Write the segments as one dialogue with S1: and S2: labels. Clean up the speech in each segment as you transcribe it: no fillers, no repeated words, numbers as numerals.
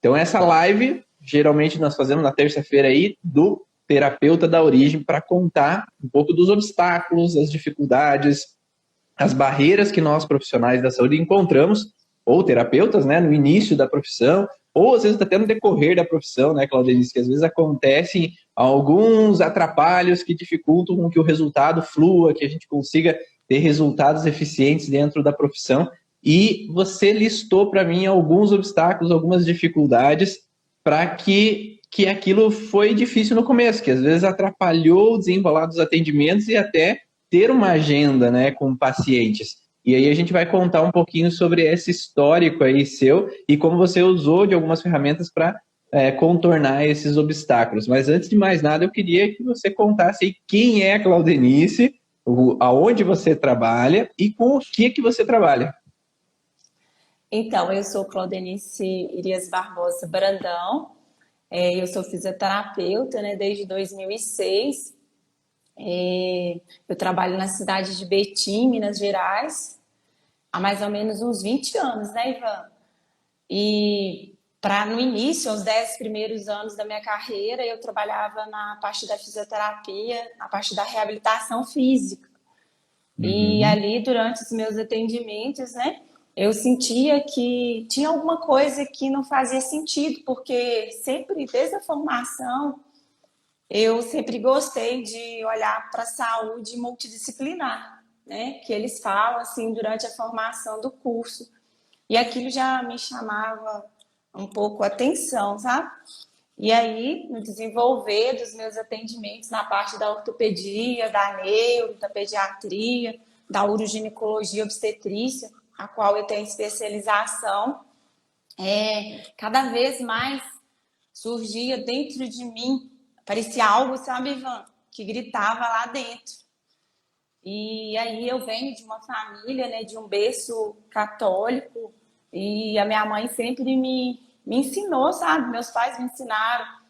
S1: Então, essa live, geralmente nós fazemos na terça-feira aí, do terapeuta da origem, para contar um pouco dos obstáculos, as dificuldades, as barreiras que nós profissionais da saúde encontramos, ou terapeutas, né, no início da profissão, ou às vezes até no decorrer da profissão, né, Claudenice, que às vezes acontecem alguns atrapalhos que dificultam com que o resultado flua, que a gente consiga ter resultados eficientes dentro da profissão. E você listou para mim alguns obstáculos, algumas dificuldades para que aquilo foi difícil no começo, que às vezes atrapalhou o desenrolar dos atendimentos e até ter uma agenda, né, com pacientes. E aí a gente vai contar um pouquinho sobre esse histórico aí seu e como você usou de algumas ferramentas para contornar esses obstáculos. Mas antes de mais nada, eu queria que você contasse aí quem é a Claudenice, aonde você trabalha e com o que você trabalha.
S2: Então, eu sou Claudenice Irias Barbosa Brandão, eu sou fisioterapeuta, né, desde 2006. Eu trabalho na cidade de Betim, Minas Gerais, há mais ou menos uns 20 anos, né, Ivan? E no início, aos 10 primeiros anos da minha carreira, eu trabalhava na parte da fisioterapia, na parte da reabilitação física. E ali, durante os meus atendimentos, né, eu sentia que tinha alguma coisa que não fazia sentido, porque sempre, desde a formação, eu sempre gostei de olhar para a saúde multidisciplinar, né, que eles falam assim durante a formação do curso. E aquilo já me chamava um pouco a atenção, sabe? E aí, no desenvolver dos meus atendimentos na parte da ortopedia, da neuro, da pediatria, da uroginecologia obstetrícia, a qual eu tenho especialização, cada vez mais surgia dentro de mim, parecia algo, sabe, Ivan, que gritava lá dentro. E aí eu venho de uma família, né, de um berço católico, e a minha mãe sempre me ensinou, sabe? Meus pais me ensinaram a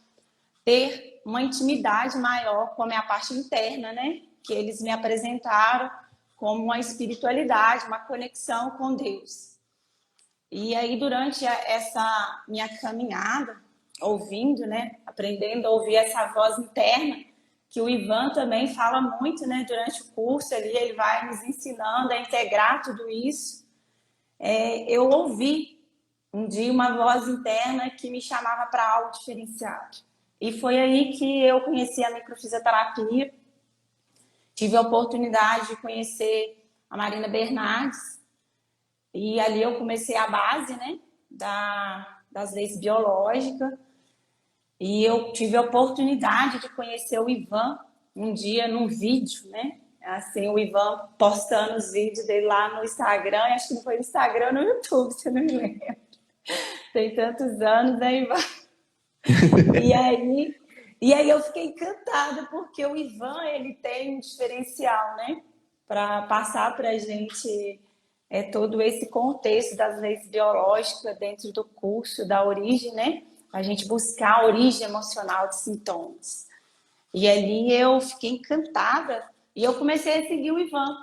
S2: ter uma intimidade maior com a minha parte interna, né? Que eles me apresentaram como uma espiritualidade, uma conexão com Deus. E aí, durante essa minha caminhada, ouvindo, né? Aprendendo a ouvir essa voz interna, que o Ivan também fala muito, né? Durante o curso ali, ele vai nos ensinando a integrar tudo isso. Eu ouvi um dia uma voz interna que me chamava para algo diferenciado. E foi aí que eu conheci a microfisioterapia, tive a oportunidade de conhecer a Marina Bernardes, e ali eu comecei a base, né, das leis biológicas, e eu tive a oportunidade de conhecer o Ivan um dia num vídeo, né, assim, o Ivan postando os vídeos dele lá no Instagram, acho que não foi no Instagram ou no YouTube, se eu não me lembro. Tem tantos anos, né, Ivan? E aí eu fiquei encantada, porque o Ivan, ele tem um diferencial, né? Para passar para a gente todo esse contexto das leis biológicas dentro do curso da origem, né? A gente buscar a origem emocional de sintomas. E ali eu fiquei encantada e eu comecei a seguir o Ivan,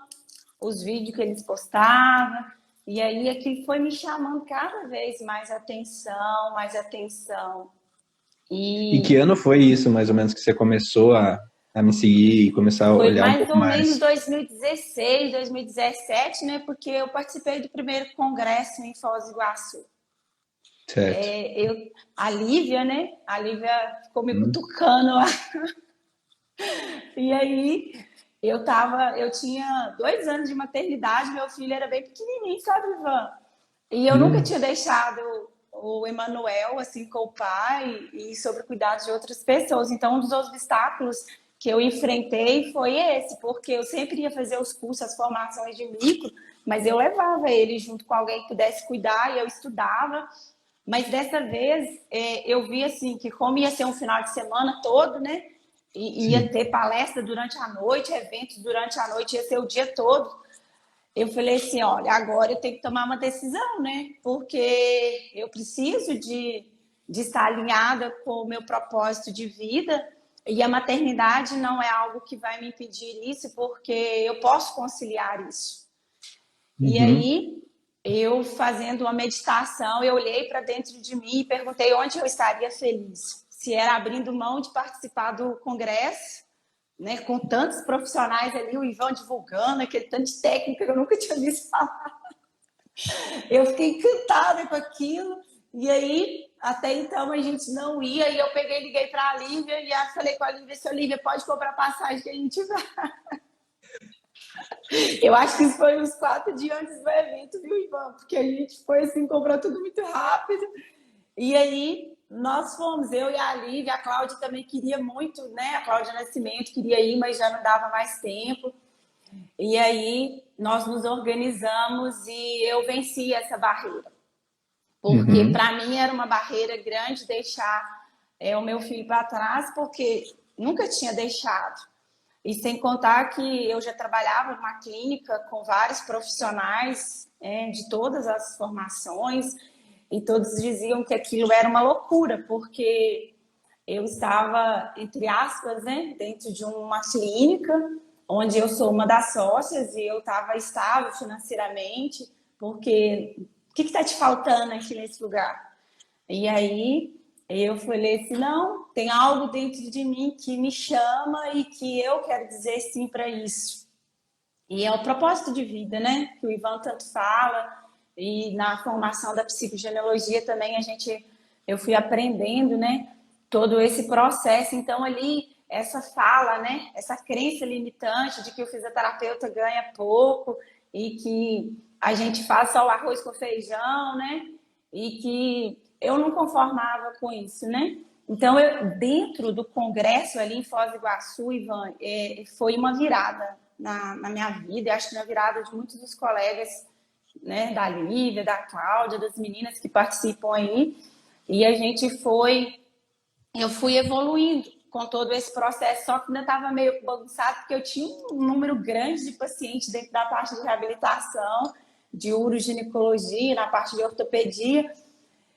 S2: os vídeos que eles postavam, e aí aquilo foi me chamando cada vez mais atenção, mais atenção.
S1: E que ano foi isso, mais ou menos, que você começou a me seguir e começar a
S2: Foi
S1: olhar um
S2: mais
S1: pouco
S2: ou menos
S1: mais?
S2: 2016, 2017, né? Porque eu participei do primeiro congresso em Foz do Iguaçu.
S1: Certo.
S2: A Lívia, né? A Lívia ficou me cutucando lá. E aí eu tinha 2 anos de maternidade, meu filho era bem pequenininho, sabe, Ivan? E eu nunca tinha deixado o Emanuel, assim, com o pai e sobre o cuidado de outras pessoas. Então, um dos obstáculos que eu enfrentei foi esse, porque eu sempre ia fazer os cursos, as formações de micro, mas eu levava ele junto com alguém que pudesse cuidar e eu estudava. Mas dessa vez eu vi assim que como ia ser um final de semana todo, né? E ia ter palestra durante a noite, eventos durante a noite, ia ser o dia todo. Eu falei assim, olha, agora eu tenho que tomar uma decisão, né? Porque eu preciso de estar alinhada com o meu propósito de vida e a maternidade não é algo que vai me impedir isso, porque eu posso conciliar isso. E aí eu fazendo uma meditação, eu olhei para dentro de mim e perguntei onde eu estaria feliz. Se era abrindo mão de participar do congresso, né, com tantos profissionais ali, o Ivan divulgando, aquele tanto de técnica que eu nunca tinha visto falar. Eu fiquei encantada com aquilo. E aí, até então, a gente não ia. E eu peguei, liguei para a Lívia e falei com a Lívia, se Olivia, pode comprar passagem que a gente vai. Eu acho que isso foi uns 4 dias antes do evento, viu, Ivan? Porque a gente foi assim, comprou tudo muito rápido. E aí, nós fomos, eu e a Lívia, a Cláudia também queria muito, né? A Cláudia Nascimento queria ir, mas já não dava mais tempo. E aí, nós nos organizamos e eu venci essa barreira. Porque para mim era uma barreira grande deixar o meu filho para trás, porque nunca tinha deixado. E sem contar que eu já trabalhava numa clínica com vários profissionais de todas as formações e todos diziam que aquilo era uma loucura, porque eu estava, entre aspas, né, dentro de uma clínica onde eu sou uma das sócias e eu estava estável financeiramente, porque o que está te faltando aqui nesse lugar? E aí eu falei assim, não, tem algo dentro de mim que me chama e que eu quero dizer sim para isso. E é o propósito de vida, né? Que o Ivan tanto fala. E na formação da psicogenealogia também eu fui aprendendo, né? Todo esse processo. Então ali, essa fala, né? Essa crença limitante de que o fisioterapeuta ganha pouco e que a gente faz só o arroz com feijão, né? E que eu não conformava com isso, né? Então, dentro do congresso ali em Foz do Iguaçu, Ivan, foi uma virada na minha vida, e acho que na virada de muitos dos colegas, né, da Lívia, da Cláudia, das meninas que participam aí, e eu fui evoluindo com todo esse processo, só que ainda estava meio bagunçado, porque eu tinha um número grande de pacientes dentro da parte de reabilitação, de uroginecologia, na parte de ortopedia,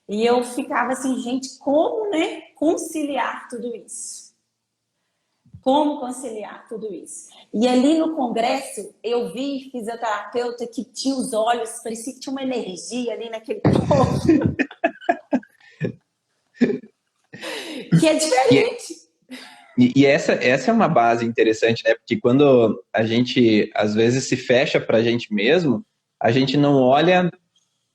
S2: e eu ficava assim, gente, como, né, conciliar tudo isso? Como conciliar tudo isso? E ali no congresso, eu vi fisioterapeuta que tinha os olhos, parecia que tinha uma energia ali naquele povo. Que é diferente.
S1: E essa é uma base interessante, né? Porque quando a gente, às vezes, se fecha para a gente mesmo, a gente não olha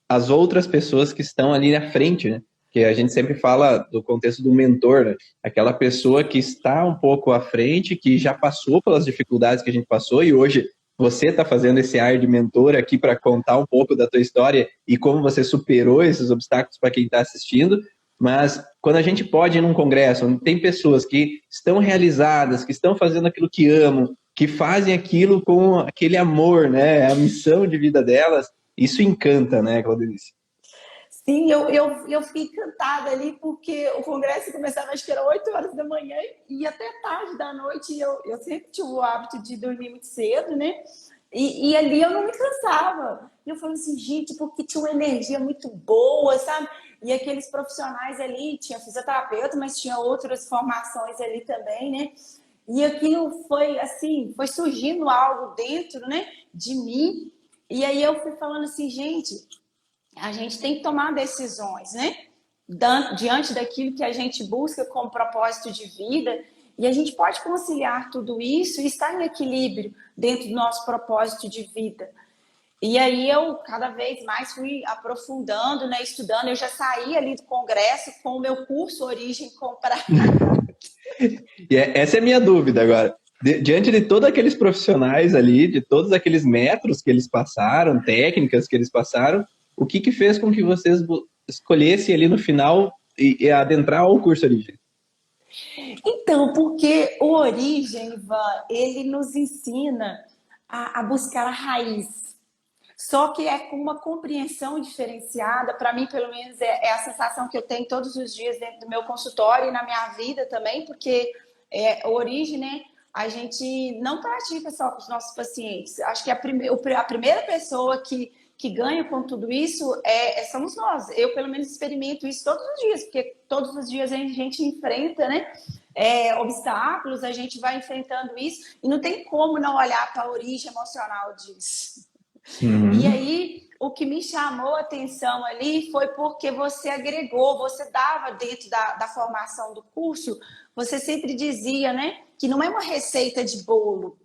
S1: as outras pessoas que estão ali na frente, né? Que a gente sempre fala do contexto do mentor, né? Aquela pessoa que está um pouco à frente, que já passou pelas dificuldades que a gente passou e hoje você está fazendo esse ar de mentor aqui para contar um pouco da tua história e como você superou esses obstáculos para quem está assistindo. Mas quando a gente pode ir num congresso onde tem pessoas que estão realizadas, que estão fazendo aquilo que amam, que fazem aquilo com aquele amor, né? A missão de vida delas, isso encanta, né, Claudelice?
S2: Sim, eu fiquei encantada ali, porque o congresso começava, acho que era 8 horas da manhã e até tarde da noite. E eu sempre tive o hábito de dormir muito cedo, né? E ali eu não me cansava. E eu falei assim, gente, porque tinha uma energia muito boa, sabe? E aqueles profissionais ali, tinha fisioterapeuta, mas tinha outras formações ali também, né? E aquilo foi assim, foi surgindo algo dentro, né, de mim. E aí eu fui falando assim, gente, a gente tem que tomar decisões, né? Diante daquilo que a gente busca como propósito de vida, e a gente pode conciliar tudo isso e estar em equilíbrio dentro do nosso propósito de vida. E aí eu cada vez mais fui aprofundando, né, estudando. Eu já saí ali do congresso com o meu curso Origem comprado.
S1: E essa é a minha dúvida agora. Diante de todos aqueles profissionais ali, de todos aqueles metros que eles passaram, técnicas que eles passaram, o que fez com que vocês escolhessem ali no final e adentrar o curso Origem?
S2: Então, porque o Origem, Ivan, ele nos ensina a buscar a raiz. Só que é com uma compreensão diferenciada. Para mim, pelo menos, é a sensação que eu tenho todos os dias dentro do meu consultório e na minha vida também, porque a Origem, né, a gente não pratica só com os nossos pacientes. Acho que a primeira pessoa que ganha com tudo isso somos nós. Eu, pelo menos, experimento isso todos os dias, porque todos os dias a gente enfrenta, né, obstáculos, a gente vai enfrentando isso, e não tem como não olhar para a origem emocional disso. E
S1: Uhum.
S2: aí, o que me chamou a atenção ali foi porque você agregou, você dava dentro da formação do curso, você sempre dizia, né, que não é uma receita de bolo,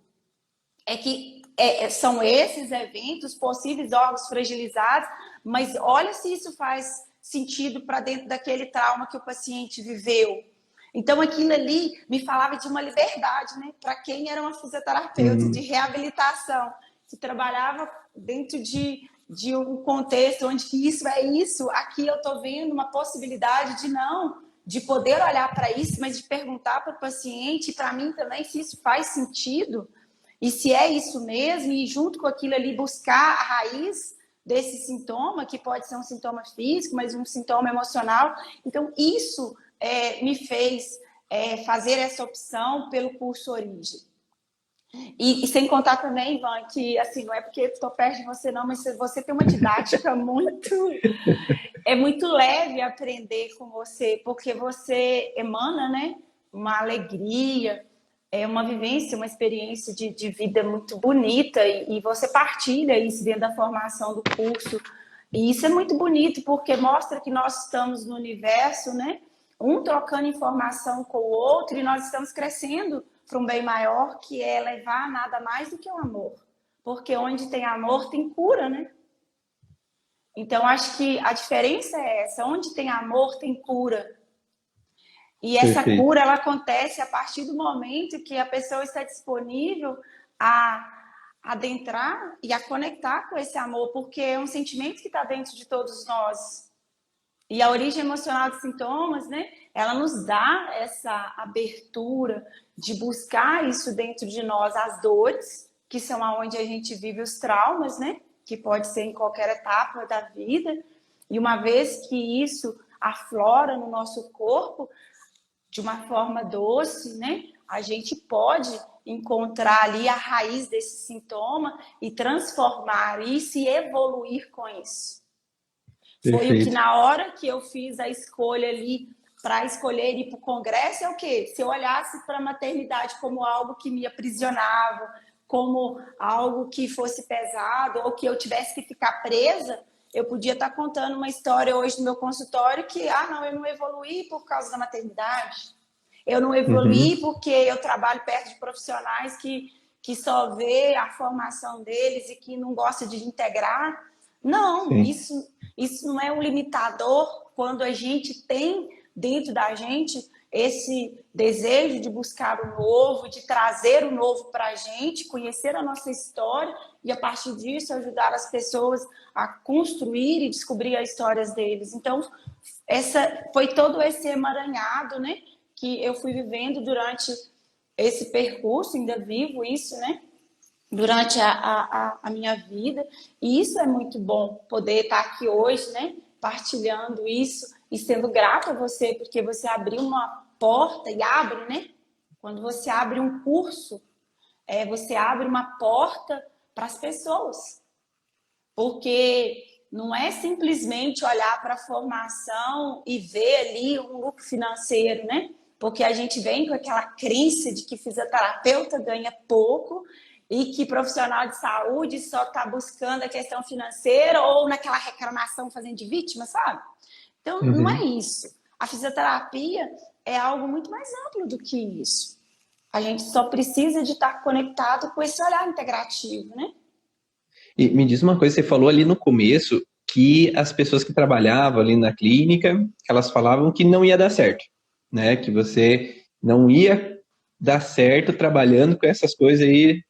S2: é que são esses eventos, possíveis órgãos fragilizados, mas olha se isso faz sentido para dentro daquele trauma que o paciente viveu. Então, aquilo ali me falava de uma liberdade, né? Para quem era uma fisioterapeuta de
S1: Uhum.
S2: reabilitação, que trabalhava dentro de um contexto onde que isso é isso, aqui eu estou vendo uma possibilidade de não, de poder olhar para isso, mas de perguntar para o paciente, para mim também, se isso faz sentido, e se é isso mesmo, e junto com aquilo ali buscar a raiz desse sintoma, que pode ser um sintoma físico, mas um sintoma emocional. Então, isso me fez fazer essa opção pelo curso Origem. E sem contar também, Ivan, que assim, não é porque estou perto de você não, mas você tem uma didática muito... É muito leve aprender com você, porque você emana, né, uma alegria, uma vivência, uma experiência de vida muito bonita, e você partilha isso dentro da formação do curso. E isso é muito bonito, porque mostra que nós estamos no universo, né? Um trocando informação com o outro, e nós estamos crescendo para um bem maior, que é levar nada mais do que o amor. Porque onde tem amor, tem cura, né? Então, acho que a diferença é essa. Onde tem amor, tem cura. E essa
S1: Perfeito.
S2: cura, ela acontece a partir do momento que a pessoa está disponível a adentrar e a conectar com esse amor, porque é um sentimento que está dentro de todos nós. E a origem emocional dos sintomas, né? Ela nos dá essa abertura de buscar isso dentro de nós, as dores, que são aonde a gente vive os traumas, né? Que pode ser em qualquer etapa da vida. E uma vez que isso aflora no nosso corpo de uma forma doce, né? A gente pode encontrar ali a raiz desse sintoma e transformar isso e evoluir com isso. Foi o que,
S1: Perfeito.
S2: na hora que eu fiz a escolha ali para escolher ir para o congresso, é o quê? Se eu olhasse para a maternidade como algo que me aprisionava, como algo que fosse pesado, ou que eu tivesse que ficar presa, eu podia estar contando uma história hoje no meu consultório que, não, eu não evoluí por causa da maternidade. Eu não evoluí
S1: Uhum.
S2: porque eu trabalho perto de profissionais que só vê a formação deles e que não gosta de integrar. Não,
S1: Sim.
S2: isso não é um limitador quando a gente tem dentro da gente esse desejo de buscar o novo, de trazer o novo para a gente, conhecer a nossa história e, a partir disso, ajudar as pessoas a construir e descobrir as histórias deles. Então, essa foi todo esse emaranhado, né, que eu fui vivendo durante esse percurso, ainda vivo isso, né, durante a minha vida. E isso é muito bom, poder estar aqui hoje, né, partilhando isso e sendo grata a você, porque você abriu uma porta e abre, né? Quando você abre um curso, você abre uma porta para as pessoas. Porque não é simplesmente olhar para a formação e ver ali um lucro financeiro, né? Porque a gente vem com aquela crença de que fisioterapeuta ganha pouco e que profissional de saúde só está buscando a questão financeira ou naquela reclamação fazendo de vítima, sabe? Então, não é
S1: Uhum.
S2: isso. A fisioterapia é algo muito mais amplo do que isso. A gente só precisa de estar conectado com esse olhar integrativo, né?
S1: E me diz uma coisa, você falou ali no começo que as pessoas que trabalhavam ali na clínica, elas falavam que não ia dar certo, né? Que você não ia dar certo trabalhando com essas coisas aí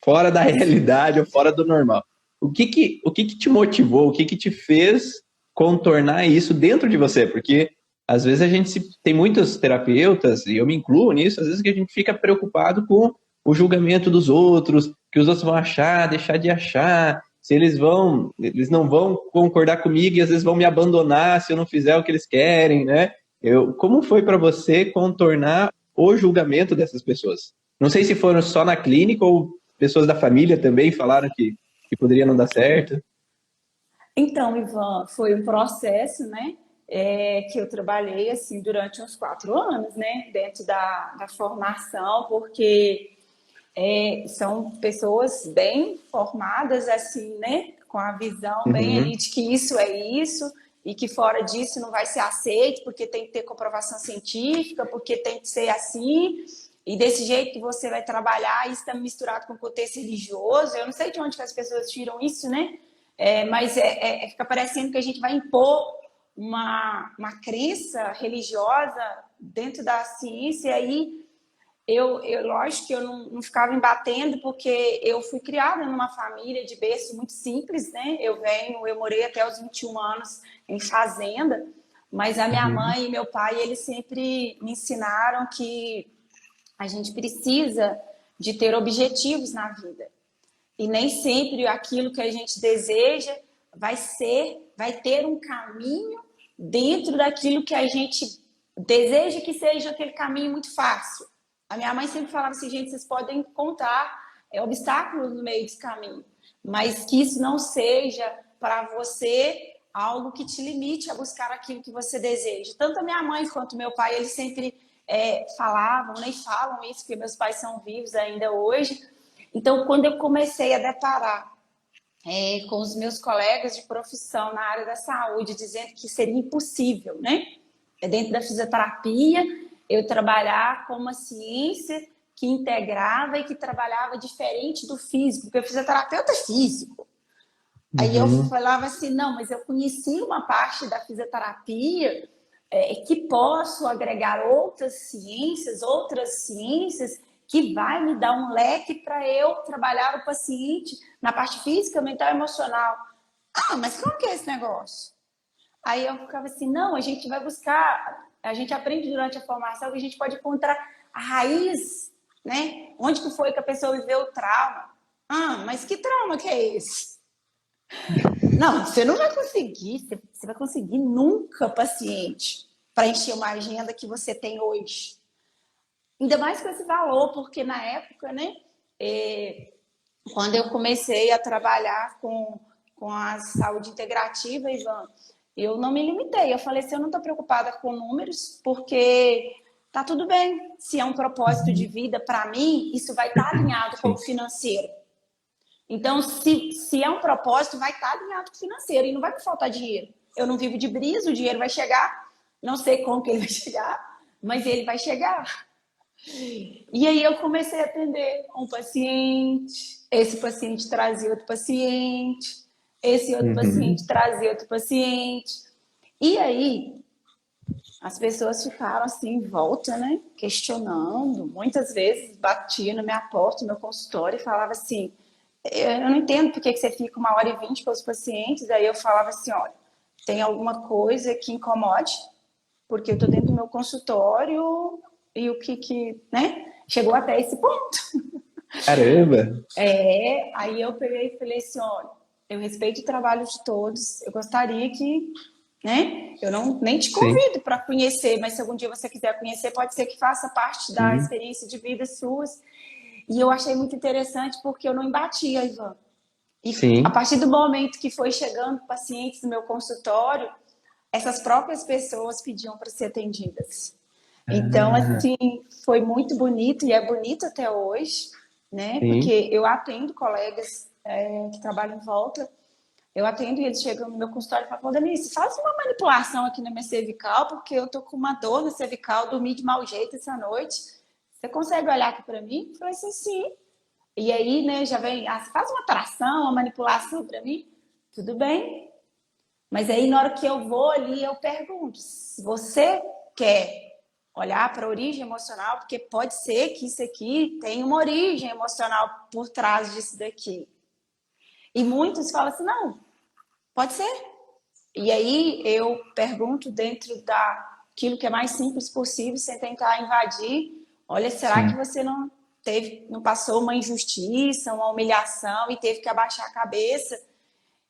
S1: fora da realidade ou fora do normal. O que que te motivou? O que que te fez contornar isso dentro de você? Porque às vezes tem muitos terapeutas, e eu me incluo nisso, às vezes que a gente fica preocupado com o julgamento dos outros, que os outros vão achar, deixar de achar, se eles não vão concordar comigo e às vezes vão me abandonar se eu não fizer o que eles querem, né? Como foi para você contornar o julgamento dessas pessoas? Não sei se foram só na clínica ou pessoas da família também falaram que poderia não dar certo.
S2: Então, Ivan, foi um processo, né, que eu trabalhei assim durante uns 4 anos, né, dentro da formação, porque são pessoas bem formadas, assim, né? Com a visão bem ali
S1: Uhum.
S2: de que isso é isso e que fora disso não vai ser aceito, porque tem que ter comprovação científica, porque tem que ser assim, e desse jeito que você vai trabalhar, isso está misturado com o contexto religioso. Eu não sei de onde que as pessoas tiram isso, né? Mas fica parecendo que a gente vai impor uma crença religiosa dentro da ciência, e aí lógico que eu não ficava embatendo, porque eu fui criada numa família de berço muito simples, né? Eu morei até os 21 anos em fazenda, mas a minha
S1: Uhum.
S2: mãe e meu pai, eles sempre me ensinaram que a gente precisa de ter objetivos na vida. E nem sempre aquilo que a gente deseja vai ter um caminho dentro daquilo que a gente deseja que seja aquele caminho muito fácil. A minha mãe sempre falava assim, gente, vocês podem encontrar obstáculos no meio desse caminho, mas que isso não seja para você algo que te limite a buscar aquilo que você deseja. Tanto a minha mãe quanto meu pai, eles sempre falavam, nem falam isso, porque meus pais são vivos ainda hoje. Então, quando eu comecei a deparar com os meus colegas de profissão na área da saúde, dizendo que seria impossível, né? Dentro da fisioterapia, eu trabalhar com uma ciência que integrava e que trabalhava diferente do físico, porque o fisioterapeuta é físico. Aí eu
S1: Uhum.
S2: falava assim, não, mas eu conheci uma parte da fisioterapia que posso agregar outras ciências que vai me dar um leque para eu trabalhar o paciente na parte física, mental e emocional. Ah, mas como que é esse negócio? Aí eu ficava assim, não, a gente vai buscar, a gente aprende durante a formação que a gente pode encontrar a raiz, né? Onde que foi que a pessoa viveu o trauma? Ah, mas que trauma que é esse? Não, você não vai conseguir, você vai conseguir nunca, paciente, para encher uma agenda que você tem hoje. Ainda mais com esse valor, porque na época, né, quando eu comecei a trabalhar com a saúde integrativa, Ivan, eu não me limitei. Eu falei assim, eu não estou preocupada com números, porque tá tudo bem. Se é um propósito de
S1: Uhum.
S2: vida para mim, isso vai estar alinhado com o
S1: Sim.
S2: financeiro. Então, se é um propósito, vai estar alinhado com o financeiro e não vai me faltar dinheiro. Eu não vivo de brisa, o dinheiro vai chegar. Não sei como que ele vai chegar, mas ele vai chegar. E aí eu comecei a atender um paciente, esse paciente trazia outro paciente, esse outro
S1: Uhum.
S2: paciente trazia outro paciente. E aí as pessoas ficaram assim em volta, né? Questionando. Muitas vezes batia na minha porta, no meu consultório, e falava assim: eu não entendo por que você fica 1h20 com os pacientes. Aí eu falava assim: olha, tem alguma coisa que incomode, porque eu estou dentro do meu consultório e o que, né? Chegou até esse ponto.
S1: Caramba!
S2: Aí eu peguei e falei assim: olha, eu respeito o trabalho de todos, eu gostaria que, né? Eu não nem te
S1: Sim,
S2: convido para conhecer, mas se algum dia você quiser conhecer, pode ser que faça parte da
S1: sim,
S2: experiência de vida suas. E eu achei muito interessante porque eu não embatia, Ivan. E a
S1: sim.
S2: partir do momento que foi chegando pacientes no meu consultório, essas próprias pessoas pediam para ser atendidas. Então,
S1: Ah,
S2: assim, foi muito bonito e é bonito até hoje, né?
S1: sim.
S2: Porque eu atendo colegas que trabalham em volta, eu atendo e eles chegam no meu consultório e falam: Denise, faz uma manipulação aqui na minha cervical, porque eu tô com uma dor na cervical, dormi de mau jeito essa noite. Você consegue olhar aqui para mim? Eu falei assim, sim. E aí, né, já vem, faz uma tração, uma manipulação para mim. Tudo bem. Mas aí, na hora que eu vou ali, eu pergunto: se você quer olhar para a origem emocional, porque pode ser que isso aqui tenha uma origem emocional por trás disso daqui. E muitos falam assim: não, pode ser. E aí eu pergunto dentro daquilo que é mais simples possível, sem tentar invadir. Olha, será que
S1: Sim.
S2: você não passou uma injustiça, uma humilhação e teve que abaixar a cabeça?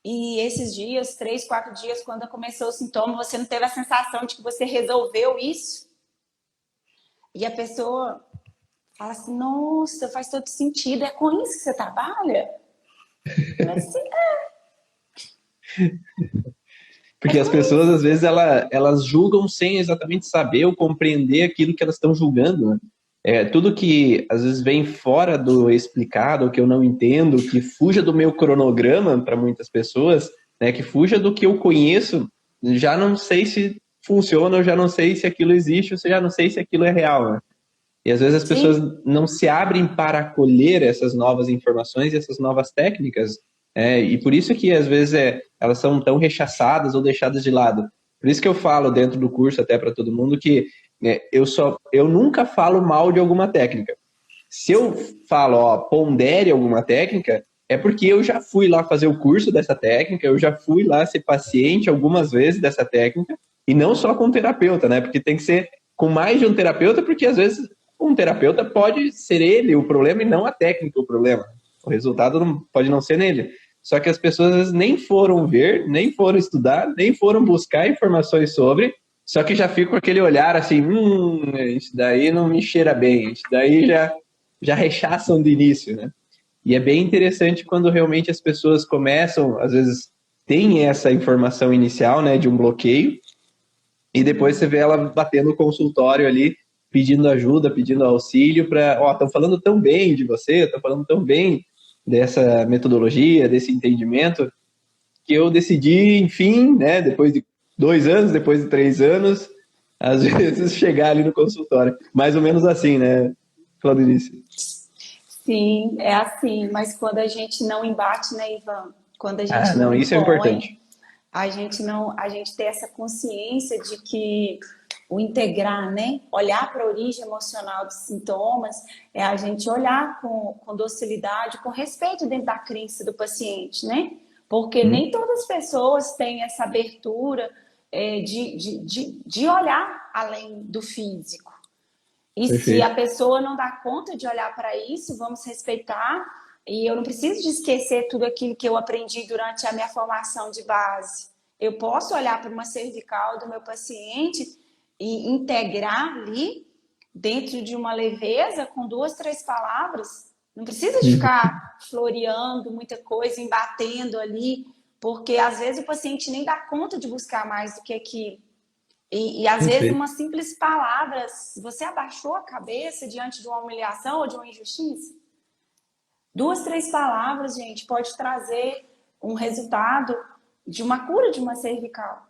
S2: E esses dias, 3, 4 dias, quando começou o sintoma, você não teve a sensação de que você resolveu isso? E a pessoa fala assim: nossa, faz todo sentido, é com isso que você trabalha? Eu falei assim: é
S1: Porque as
S2: com
S1: pessoas,
S2: isso.
S1: às vezes, elas julgam sem exatamente saber ou compreender aquilo que elas estão julgando, né? tudo que às vezes vem fora do explicado, que eu não entendo, que fuja do meu cronograma para muitas pessoas, né, que fuja do que eu conheço, já não sei se funciona, eu já não sei se aquilo existe, ou já não sei se aquilo é real, né? E às vezes as pessoas
S2: Sim,
S1: não se abrem para acolher essas novas informações e essas novas técnicas, e por isso que às vezes elas são tão rechaçadas ou deixadas de lado. Por isso que eu falo dentro do curso até para todo mundo que eu nunca falo mal de alguma técnica. Se eu falo, pondere alguma técnica, é porque eu já fui lá fazer o curso dessa técnica, eu já fui lá ser paciente algumas vezes dessa técnica, e não só com o terapeuta, né? Porque tem que ser com mais de um terapeuta, porque às vezes um terapeuta pode ser ele o problema e não a técnica o problema. O resultado pode não ser nele. Só que as pessoas às vezes nem foram ver, nem foram estudar, nem foram buscar informações sobre, só que já fica com aquele olhar assim, isso daí não me cheira bem, isso daí já rechaçam de início, né? E é bem interessante quando realmente as pessoas começam, às vezes, tem essa informação inicial, né, de um bloqueio, e depois você vê ela batendo no consultório ali, pedindo ajuda, pedindo auxílio para, estão falando tão bem de você, estão falando tão bem dessa metodologia, desse entendimento, que eu decidi, enfim, né, depois de 2 anos, depois de 3 anos, às vezes chegar ali no consultório. Mais ou menos assim, né, Claudinice?
S2: sim, é assim, mas quando a gente não embate, né, Ivan? Quando a
S1: Ah,
S2: gente não
S1: não, isso é
S2: impõe,
S1: importante.
S2: a gente tem essa consciência de que o integrar, né, olhar para a origem emocional dos sintomas, é a gente olhar com docilidade, com respeito dentro da crença do paciente, né? Porque nem todas as pessoas têm essa abertura de olhar além do físico. E se a
S1: Perfeito.
S2: pessoa não dá conta de olhar para isso, vamos respeitar. E eu não preciso de esquecer tudo aquilo que eu aprendi durante a minha formação de base. Eu posso olhar para uma cervical do meu paciente e integrar ali, dentro de uma leveza, com 2, 3 palavras. Não precisa de ficar floreando muita coisa, embatendo ali, porque às vezes o paciente nem dá conta de buscar mais do que aquilo. E às vezes
S1: Perfeito.
S2: uma simples palavra, você abaixou a cabeça diante de uma humilhação ou de uma injustiça? 2, 3 palavras, gente, pode trazer um resultado de uma cura de uma cervical,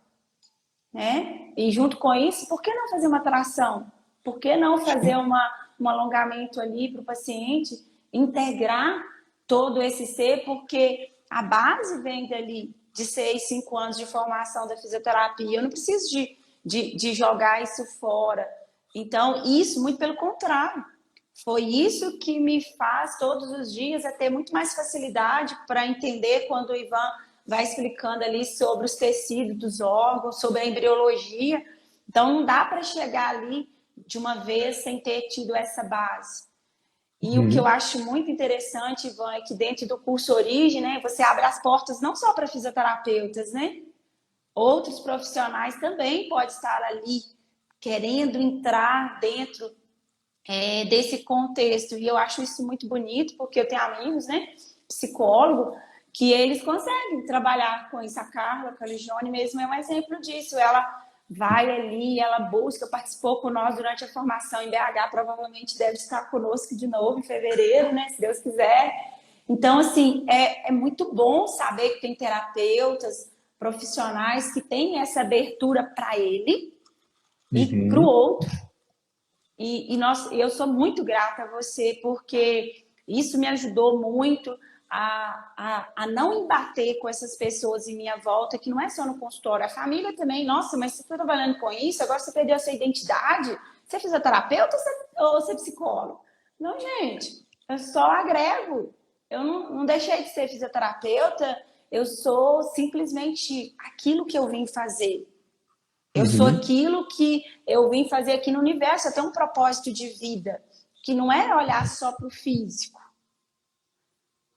S2: né? E junto com isso, por que não fazer uma tração? Por que não fazer um alongamento ali para o paciente integrar todo esse ser? Porque a base vem dali de 6, 5 anos de formação da fisioterapia. Eu não preciso de jogar isso fora. Então, isso, muito pelo contrário. Foi isso que me faz todos os dias ter muito mais facilidade para entender quando o Ivan vai explicando ali sobre os tecidos dos órgãos, sobre a embriologia. Então, não dá para chegar ali de uma vez sem ter tido essa base. E o que eu acho muito interessante, Ivan, é que dentro do curso Origem, né, você abre as portas não só para fisioterapeutas, né? Outros profissionais também podem estar ali querendo entrar dentro desse contexto. E eu acho isso muito bonito, porque eu tenho amigos, né, psicólogo, que eles conseguem trabalhar com isso. A Carla Caligione mesmo é um exemplo disso. Ela vai ali, ela busca, participou com nós durante a formação em BH, provavelmente deve estar conosco de novo em fevereiro, né, se Deus quiser. Então, assim, é muito bom saber que tem terapeutas, profissionais que têm essa abertura para ele e para o
S1: Uhum.
S2: outro. Eu sou muito grata a você, porque isso me ajudou muito a não embater com essas pessoas em minha volta, que não é só no consultório, a família também. Nossa, mas você está trabalhando com isso, agora você perdeu a sua identidade? Você é fisioterapeuta ou você é psicólogo? Não, gente, eu só agrego. Eu não deixei de ser fisioterapeuta, eu sou simplesmente aquilo que eu vim fazer. Eu sou
S1: Uhum.
S2: aquilo que eu vim fazer aqui no universo. Eu tenho um propósito de vida, que não é olhar só para o físico,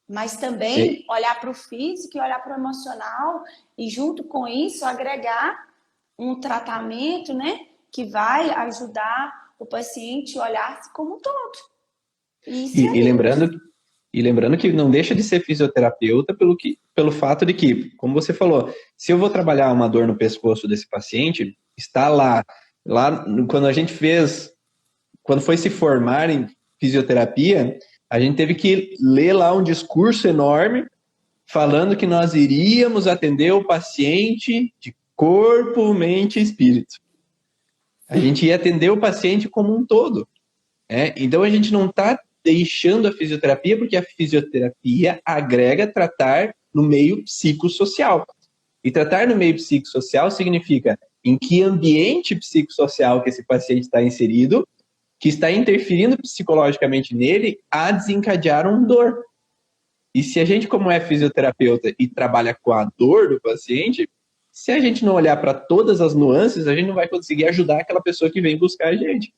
S2: mas também
S1: E,
S2: olhar para o físico e olhar para o emocional, e junto com isso agregar um tratamento, né, que vai ajudar o paciente a olhar-se como um todo. E isso é
S1: e, e
S2: lindo.
S1: lembrando, e lembrando que não deixa de ser fisioterapeuta pelo fato de que, como você falou, se eu vou trabalhar uma dor no pescoço desse paciente, está lá quando a gente fez quando foi se formar em fisioterapia, a gente teve que ler lá um discurso enorme falando que nós iríamos atender o paciente de corpo, mente e espírito. A gente ia atender o paciente como um todo. Então, a gente não está deixando a fisioterapia, porque a fisioterapia agrega tratar no meio psicossocial. E tratar no meio psicossocial significa em que ambiente psicossocial que esse paciente está inserido, que está interferindo psicologicamente nele a desencadear uma dor. E se a gente, como é fisioterapeuta e trabalha com a dor do paciente, se a gente não olhar para todas as nuances, a gente não vai conseguir ajudar aquela pessoa que vem buscar a gente,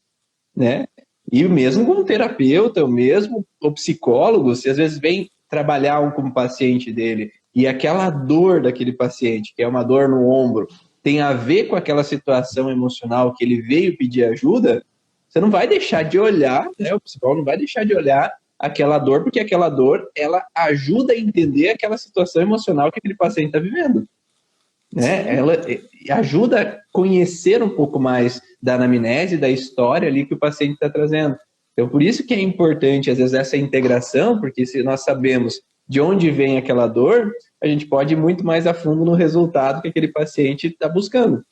S1: né? E mesmo com o terapeuta, o mesmo o psicólogo, se às vezes vem trabalhar com o paciente dele e aquela dor daquele paciente, que é uma dor no ombro, tem a ver com aquela situação emocional que ele veio pedir ajuda, você não vai deixar de olhar, né? O psicólogo não vai deixar de olhar aquela dor, porque aquela dor, ela ajuda a entender aquela situação emocional que aquele paciente está vivendo. Né? Ela ajuda a conhecer um pouco mais da anamnese, da história ali que o paciente está trazendo. Então, por isso que é importante, às vezes, essa integração, porque se nós sabemos de onde vem aquela dor, a gente pode ir muito mais a fundo no resultado que aquele paciente está buscando.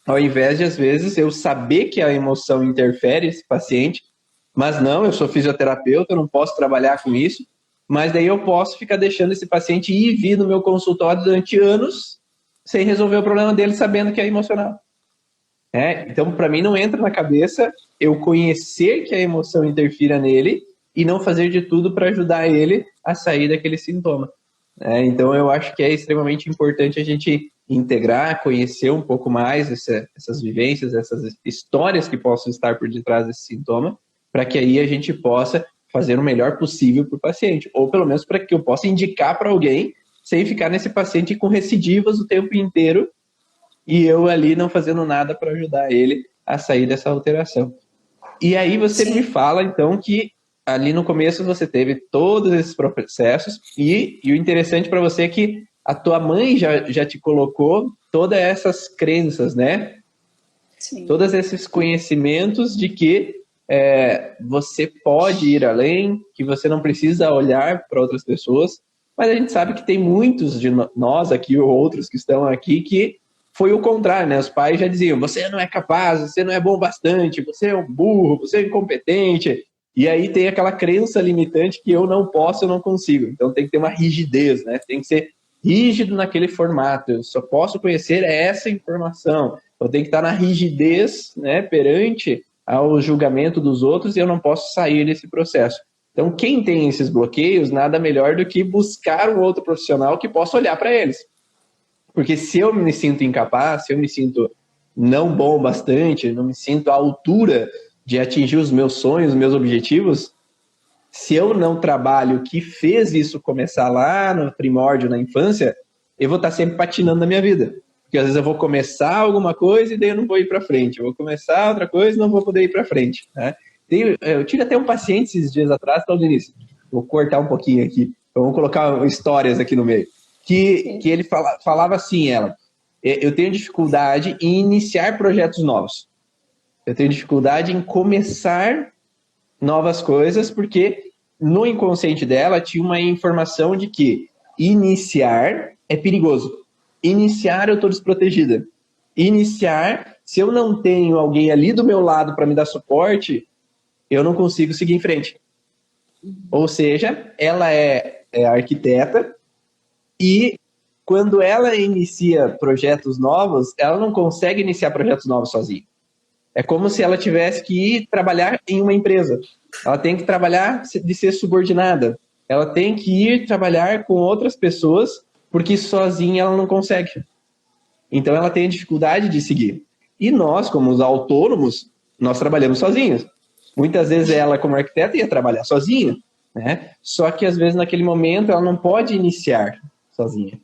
S1: Ao invés de, às vezes, eu saber que a emoção interfere esse paciente, mas não, eu sou fisioterapeuta, eu não posso trabalhar com isso, mas daí eu posso ficar deixando esse paciente ir e vir no meu consultório durante anos sem resolver o problema dele, sabendo que é emocional. Então, para mim, não entra na cabeça eu conhecer que a emoção interfira nele e não fazer de tudo para ajudar ele a sair daquele sintoma. Então, eu acho que é extremamente importante a gente integrar, conhecer um pouco mais essas vivências, essas histórias que possam estar por detrás desse sintoma, para que aí a gente possa fazer o melhor possível para o paciente, ou pelo menos para que eu possa indicar para alguém sem ficar nesse paciente com recidivas o tempo inteiro e eu ali não fazendo nada para ajudar ele a sair dessa alteração. E aí você me fala, então, que ali no começo você teve todos esses processos e o interessante para você é que a tua mãe já te colocou todas essas crenças, né? Sim. Todos esses conhecimentos de que você pode ir além, que você não precisa olhar para outras pessoas, mas a gente sabe que tem muitos de nós aqui, ou outros que estão aqui, que foi o contrário, né? Os pais já diziam, você não é capaz, você não é bom bastante, você é um burro, você é incompetente. E aí tem aquela crença limitante que eu não posso, eu não consigo. Então tem que ter uma rigidez, né? Tem que ser rígido naquele formato. Eu só posso conhecer essa informação. Eu tenho que estar na rigidez, né, perante ao julgamento dos outros e eu não posso sair desse processo. Então, quem tem esses bloqueios, nada melhor do que buscar um outro profissional que possa olhar para eles. Porque se eu me sinto incapaz, se eu me sinto não bom bastante, não me sinto à altura de atingir os meus sonhos, os meus objetivos, se eu não trabalho o que fez isso começar lá no primórdio, na infância, eu vou estar sempre patinando na minha vida. Porque às vezes eu vou começar alguma coisa e daí eu não vou ir para frente. Eu vou começar outra coisa e não vou poder ir para frente, né? Eu tive até um paciente esses dias atrás, Claudinice, vou cortar um pouquinho aqui, vamos colocar histórias aqui no meio, que ele falava assim, eu tenho dificuldade em iniciar projetos novos, eu tenho dificuldade em começar novas coisas, porque no inconsciente dela tinha uma informação de que iniciar é perigoso, iniciar eu estou desprotegida, iniciar, se eu não tenho alguém ali do meu lado para me dar suporte, eu não consigo seguir em frente. Ou seja, ela é arquiteta e quando ela inicia projetos novos, ela não consegue iniciar projetos novos sozinha. É como se ela tivesse que ir trabalhar em uma empresa. Ela tem que trabalhar de ser subordinada. Ela tem que ir trabalhar com outras pessoas, porque sozinha ela não consegue. Então ela tem dificuldade de seguir. E nós, como os autônomos, nós trabalhamos sozinhos. Muitas vezes ela, como arquiteta, ia trabalhar sozinha, né? Só que, às vezes, naquele momento, ela não pode iniciar sozinha.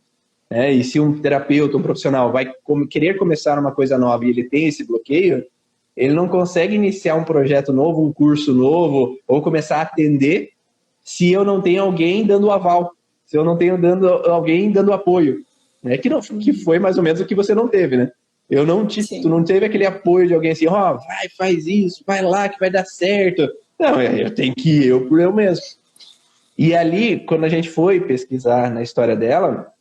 S1: Né? E se um terapeuta, um profissional, vai querer começar uma coisa nova e ele tem esse bloqueio, ele não consegue iniciar um projeto novo, um curso novo, ou começar a atender se eu não tenho alguém dando aval, se eu não tenho alguém dando apoio. Né? Que foi mais ou menos o que você não teve, né? Tu
S2: Sim.
S1: não teve aquele apoio de alguém assim, ó, vai, faz isso, vai lá que vai dar certo. Não, eu tenho que ir eu por eu mesmo. E ali, quando a gente foi pesquisar na história dela,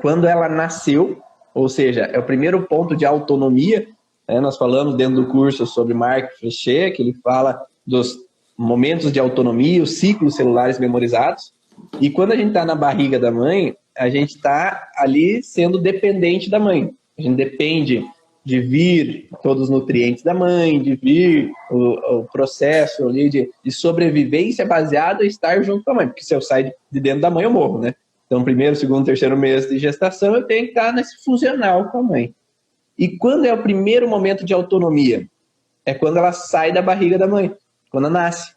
S1: quando ela nasceu, ou seja, é o primeiro ponto de autonomia, né? Nós falamos dentro do curso sobre Marc Flechet, que ele fala dos momentos de autonomia, os ciclos celulares memorizados, e quando a gente está na barriga da mãe, a gente está ali sendo dependente da mãe. A gente depende de vir todos os nutrientes da mãe, de vir o processo ali de sobrevivência baseado em estar junto com a mãe, porque se eu sair de dentro da mãe eu morro, né? Então, primeiro, segundo, terceiro mês de gestação, eu tenho que estar nesse funcional com a mãe. E quando é o primeiro momento de autonomia? É quando ela sai da barriga da mãe, quando ela nasce.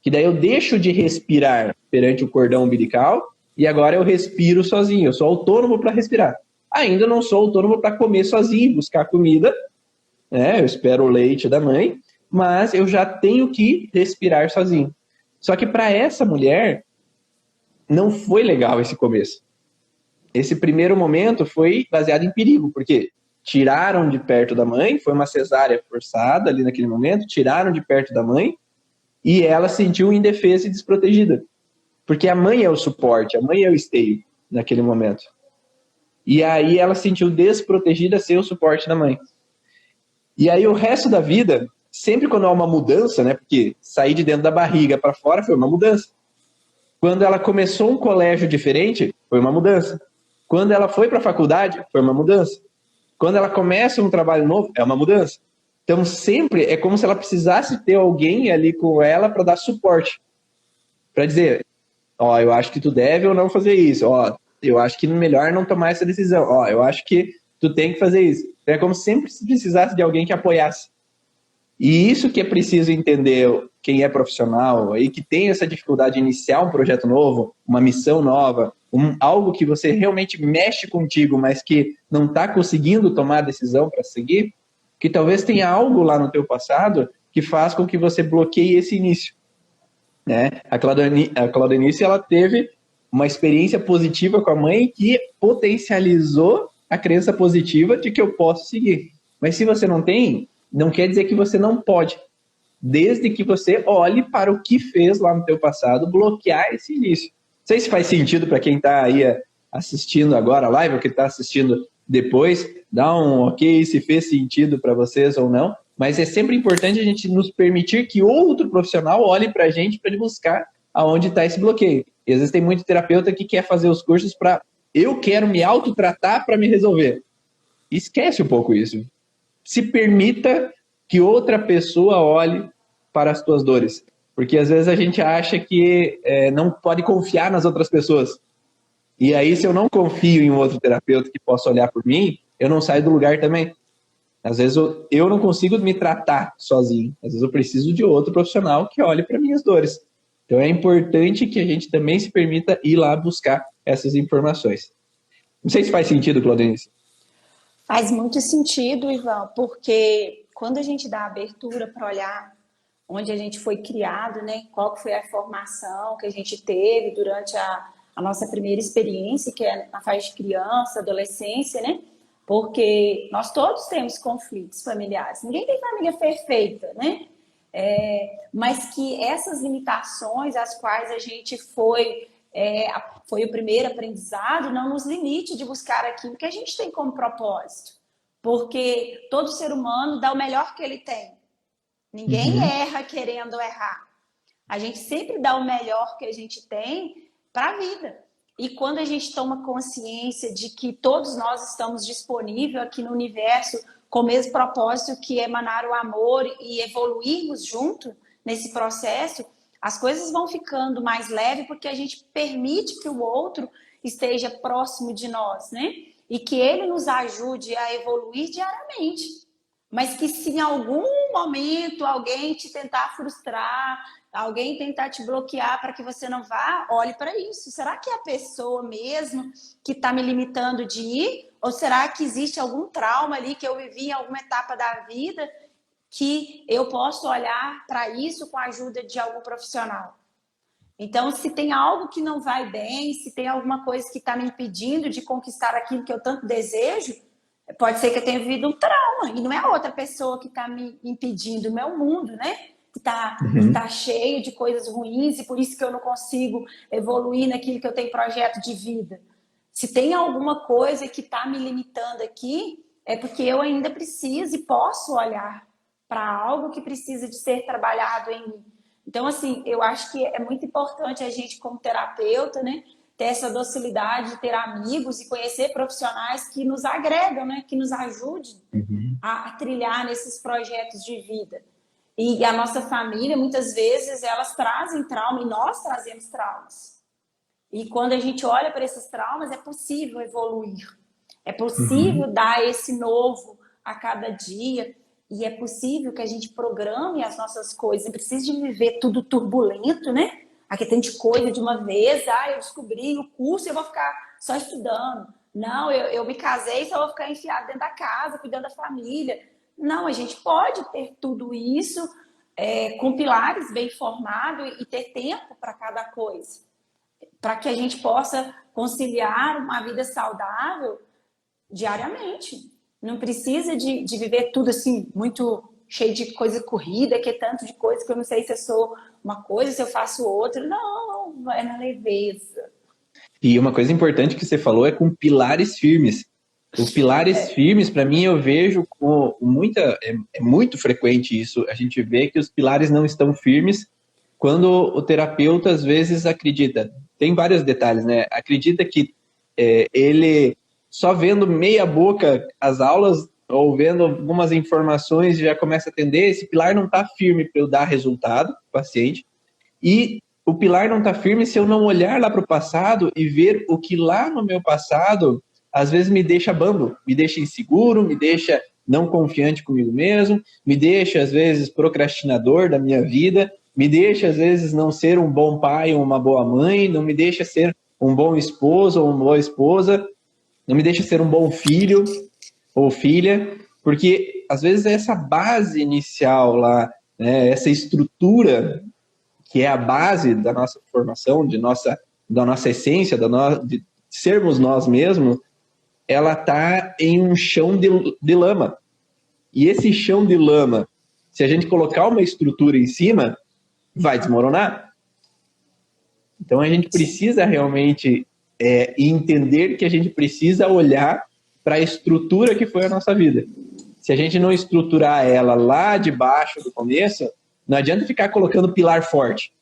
S1: Que daí eu deixo de respirar perante o cordão umbilical e agora eu respiro sozinho. Eu sou autônomo para respirar. Ainda não sou autônomo para comer sozinho, buscar comida, né? Eu espero o leite da mãe, mas eu já tenho que respirar sozinho. Só que para essa mulher, não foi legal esse começo. Esse primeiro momento foi baseado em perigo, porque tiraram de perto da mãe, foi uma cesárea forçada ali naquele momento, tiraram de perto da mãe e ela se sentiu indefesa e desprotegida. Porque a mãe é o suporte, a mãe é o esteio naquele momento. E aí ela se sentiu desprotegida sem o suporte da mãe. E aí o resto da vida, sempre quando há uma mudança, né? Porque sair de dentro da barriga para fora foi uma mudança. Quando ela começou um colégio diferente, foi uma mudança. Quando ela foi para a faculdade, foi uma mudança. Quando ela começa um trabalho novo, é uma mudança. Então, sempre é como se ela precisasse ter alguém ali com ela para dar suporte. Para dizer, ó, eu acho que tu deve ou não fazer isso. Ó, eu acho que melhor não tomar essa decisão. Ó, eu acho que tu tem que fazer isso. É como se sempre precisasse de alguém que apoiasse. E isso que é preciso entender quem é profissional e que tem essa dificuldade de iniciar um projeto novo, uma missão nova, algo que você realmente mexe contigo, mas que não está conseguindo tomar a decisão para seguir, que talvez tenha algo lá no teu passado que faz com que você bloqueie esse início. Né? A Claudenice, ela teve uma experiência positiva com a mãe que potencializou a crença positiva de que eu posso seguir. Mas se você não tem, não quer dizer que você não pode. Desde que você olhe para o que fez lá no teu passado, bloquear esse início. Não sei se faz sentido para quem está aí assistindo agora a live ou que está assistindo depois. Dá um ok se fez sentido para vocês ou não. Mas é sempre importante a gente nos permitir que outro profissional olhe para a gente para buscar aonde está esse bloqueio. E às vezes tem muito terapeuta que quer fazer os cursos para eu quero me autotratar para me resolver. Esquece um pouco isso. Se permita que outra pessoa olhe para as tuas dores. Porque às vezes a gente acha que não pode confiar nas outras pessoas. E aí, se eu não confio em um outro terapeuta que possa olhar por mim, eu não saio do lugar também. Às vezes eu não consigo me tratar sozinho. Às vezes eu preciso de outro profissional que olhe para minhas dores. Então é importante que a gente também se permita ir lá buscar essas informações. Não sei se faz sentido, Claudenice.
S2: Faz muito sentido, Ivan, porque quando a gente dá abertura para olhar onde a gente foi criado, né? Qual foi a formação que a gente teve durante a nossa primeira experiência, que é na fase de criança, adolescência, né? Porque nós todos temos conflitos familiares. Ninguém tem família perfeita, né? Mas que essas limitações, às quais a gente foi o primeiro aprendizado, não nos limite de buscar aquilo que a gente tem como propósito. Porque todo ser humano dá o melhor que ele tem. Ninguém erra querendo errar. A gente sempre dá o melhor que a gente tem para a vida. E quando a gente toma consciência de que todos nós estamos disponíveis aqui no universo com o mesmo propósito, que é emanar o amor e evoluirmos junto nesse processo, as coisas vão ficando mais leves porque a gente permite que o outro esteja próximo de nós, né? E que ele nos ajude a evoluir diariamente. Mas que se em algum momento alguém te tentar frustrar, alguém tentar te bloquear para que você não vá, olhe para isso. Será que é a pessoa mesmo que está me limitando de ir? Ou será que existe algum trauma ali que eu vivi em alguma etapa da vida que eu posso olhar para isso com a ajuda de algum profissional? Então, se tem algo que não vai bem, se tem alguma coisa que está me impedindo de conquistar aquilo que eu tanto desejo, Pode ser que eu tenha vivido um trauma, e não é a outra pessoa que está me impedindo, o meu mundo, né? Que tá cheio de coisas ruins, e por isso que eu não consigo evoluir naquilo que eu tenho projeto de vida. Se tem alguma coisa que está me limitando aqui, é porque eu ainda preciso e posso olhar para algo que precisa de ser trabalhado em mim. Então, assim, eu acho que é muito importante a gente, como terapeuta, né, ter essa docilidade de ter amigos e conhecer profissionais que nos agregam, né, que nos ajudem a trilhar nesses projetos de vida. E a nossa família, muitas vezes, elas trazem trauma e nós trazemos traumas. E quando a gente olha para esses traumas, é possível evoluir. É possível dar esse novo a cada dia. E é possível que a gente programe as nossas coisas. Não precisa de viver tudo turbulento, né? Aqui tem de coisa de uma vez. Ah, eu descobri o curso e eu vou ficar só estudando. Não, eu me casei e só vou ficar enfiado dentro da casa, cuidando da família. Não, a gente pode ter tudo isso com pilares bem formados e ter tempo para cada coisa. Para que a gente possa conciliar uma vida saudável diariamente. Não precisa de viver tudo assim, muito cheio de coisa corrida, que é tanto de coisa que eu não sei se eu sou uma coisa, se eu faço outra. Não, vai na leveza.
S1: E uma coisa importante que você falou é com pilares firmes. Os pilares firmes, para mim, eu vejo com muita. É muito frequente isso. A gente vê que os pilares não estão firmes quando o terapeuta, às vezes, acredita. Tem vários detalhes, né? Acredita que ele, só vendo meia boca as aulas, ou vendo algumas informações, já começa a atender. Esse pilar não está firme para eu dar resultado para o paciente. E o pilar não está firme se eu não olhar lá para o passado e ver o que lá no meu passado às vezes me deixa bambo, me deixa inseguro, me deixa não confiante comigo mesmo, me deixa às vezes procrastinador da minha vida, me deixa às vezes não ser um bom pai ou uma boa mãe, não me deixa ser um bom esposo ou uma boa esposa, não me deixa ser um bom filho ou filha, porque às vezes é essa base inicial lá, né, essa estrutura que é a base da nossa formação, da nossa essência, de sermos nós mesmos, ela está em um chão de lama. E esse chão de lama, se a gente colocar uma estrutura em cima, vai desmoronar. Então a gente precisa realmente entender que a gente precisa olhar para a estrutura que foi a nossa vida. Se a gente não estruturar ela lá de baixo, do começo, não adianta ficar colocando pilar forte.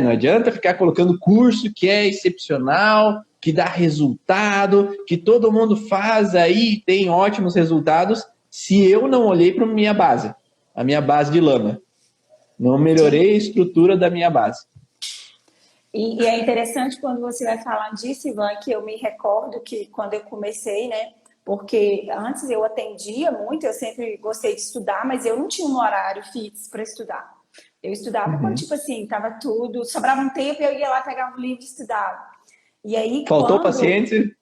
S1: Não adianta ficar colocando curso que é excepcional, que dá resultado, que todo mundo faz aí e tem ótimos resultados, se eu não olhei para a minha base de lama. Não melhorei a estrutura da minha base.
S2: E é interessante quando você vai falar disso, Ivan, que eu me recordo que quando eu comecei, né? Porque antes eu atendia muito, eu sempre gostei de estudar, mas eu não tinha um horário fixo para estudar. Eu estudava quando, tipo assim, tava tudo, sobrava um tempo, eu ia lá, pegava um livro e estudava. E aí,
S1: Faltou paciente?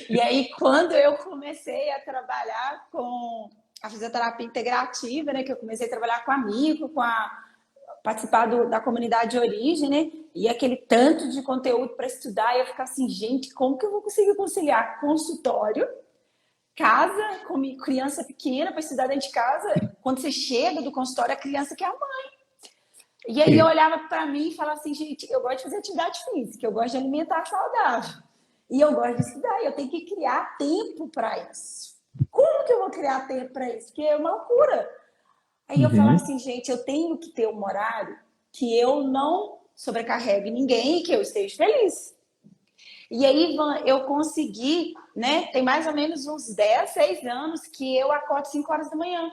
S2: E aí, quando eu comecei a trabalhar com a fisioterapia integrativa, né, que eu comecei a trabalhar com amigo, participar da comunidade de origem, né, e aquele tanto de conteúdo para estudar, e eu ficava assim, gente, como que eu vou conseguir conciliar consultório, casa, com criança pequena para estudar dentro de casa, quando você chega do consultório, a criança quer a mãe. E aí eu olhava para mim e falava assim, gente, eu gosto de fazer atividade física, eu gosto de alimentar saudável. E eu gosto de estudar, eu tenho que criar tempo para isso. Como que eu vou criar tempo para isso? Porque é uma loucura. Aí eu falava assim, gente, eu tenho que ter um horário que eu não sobrecarregue ninguém e que eu esteja feliz. E aí, Ivan, eu consegui, né? Tem mais ou menos uns 10, 6 anos que eu acordo 5 horas da manhã.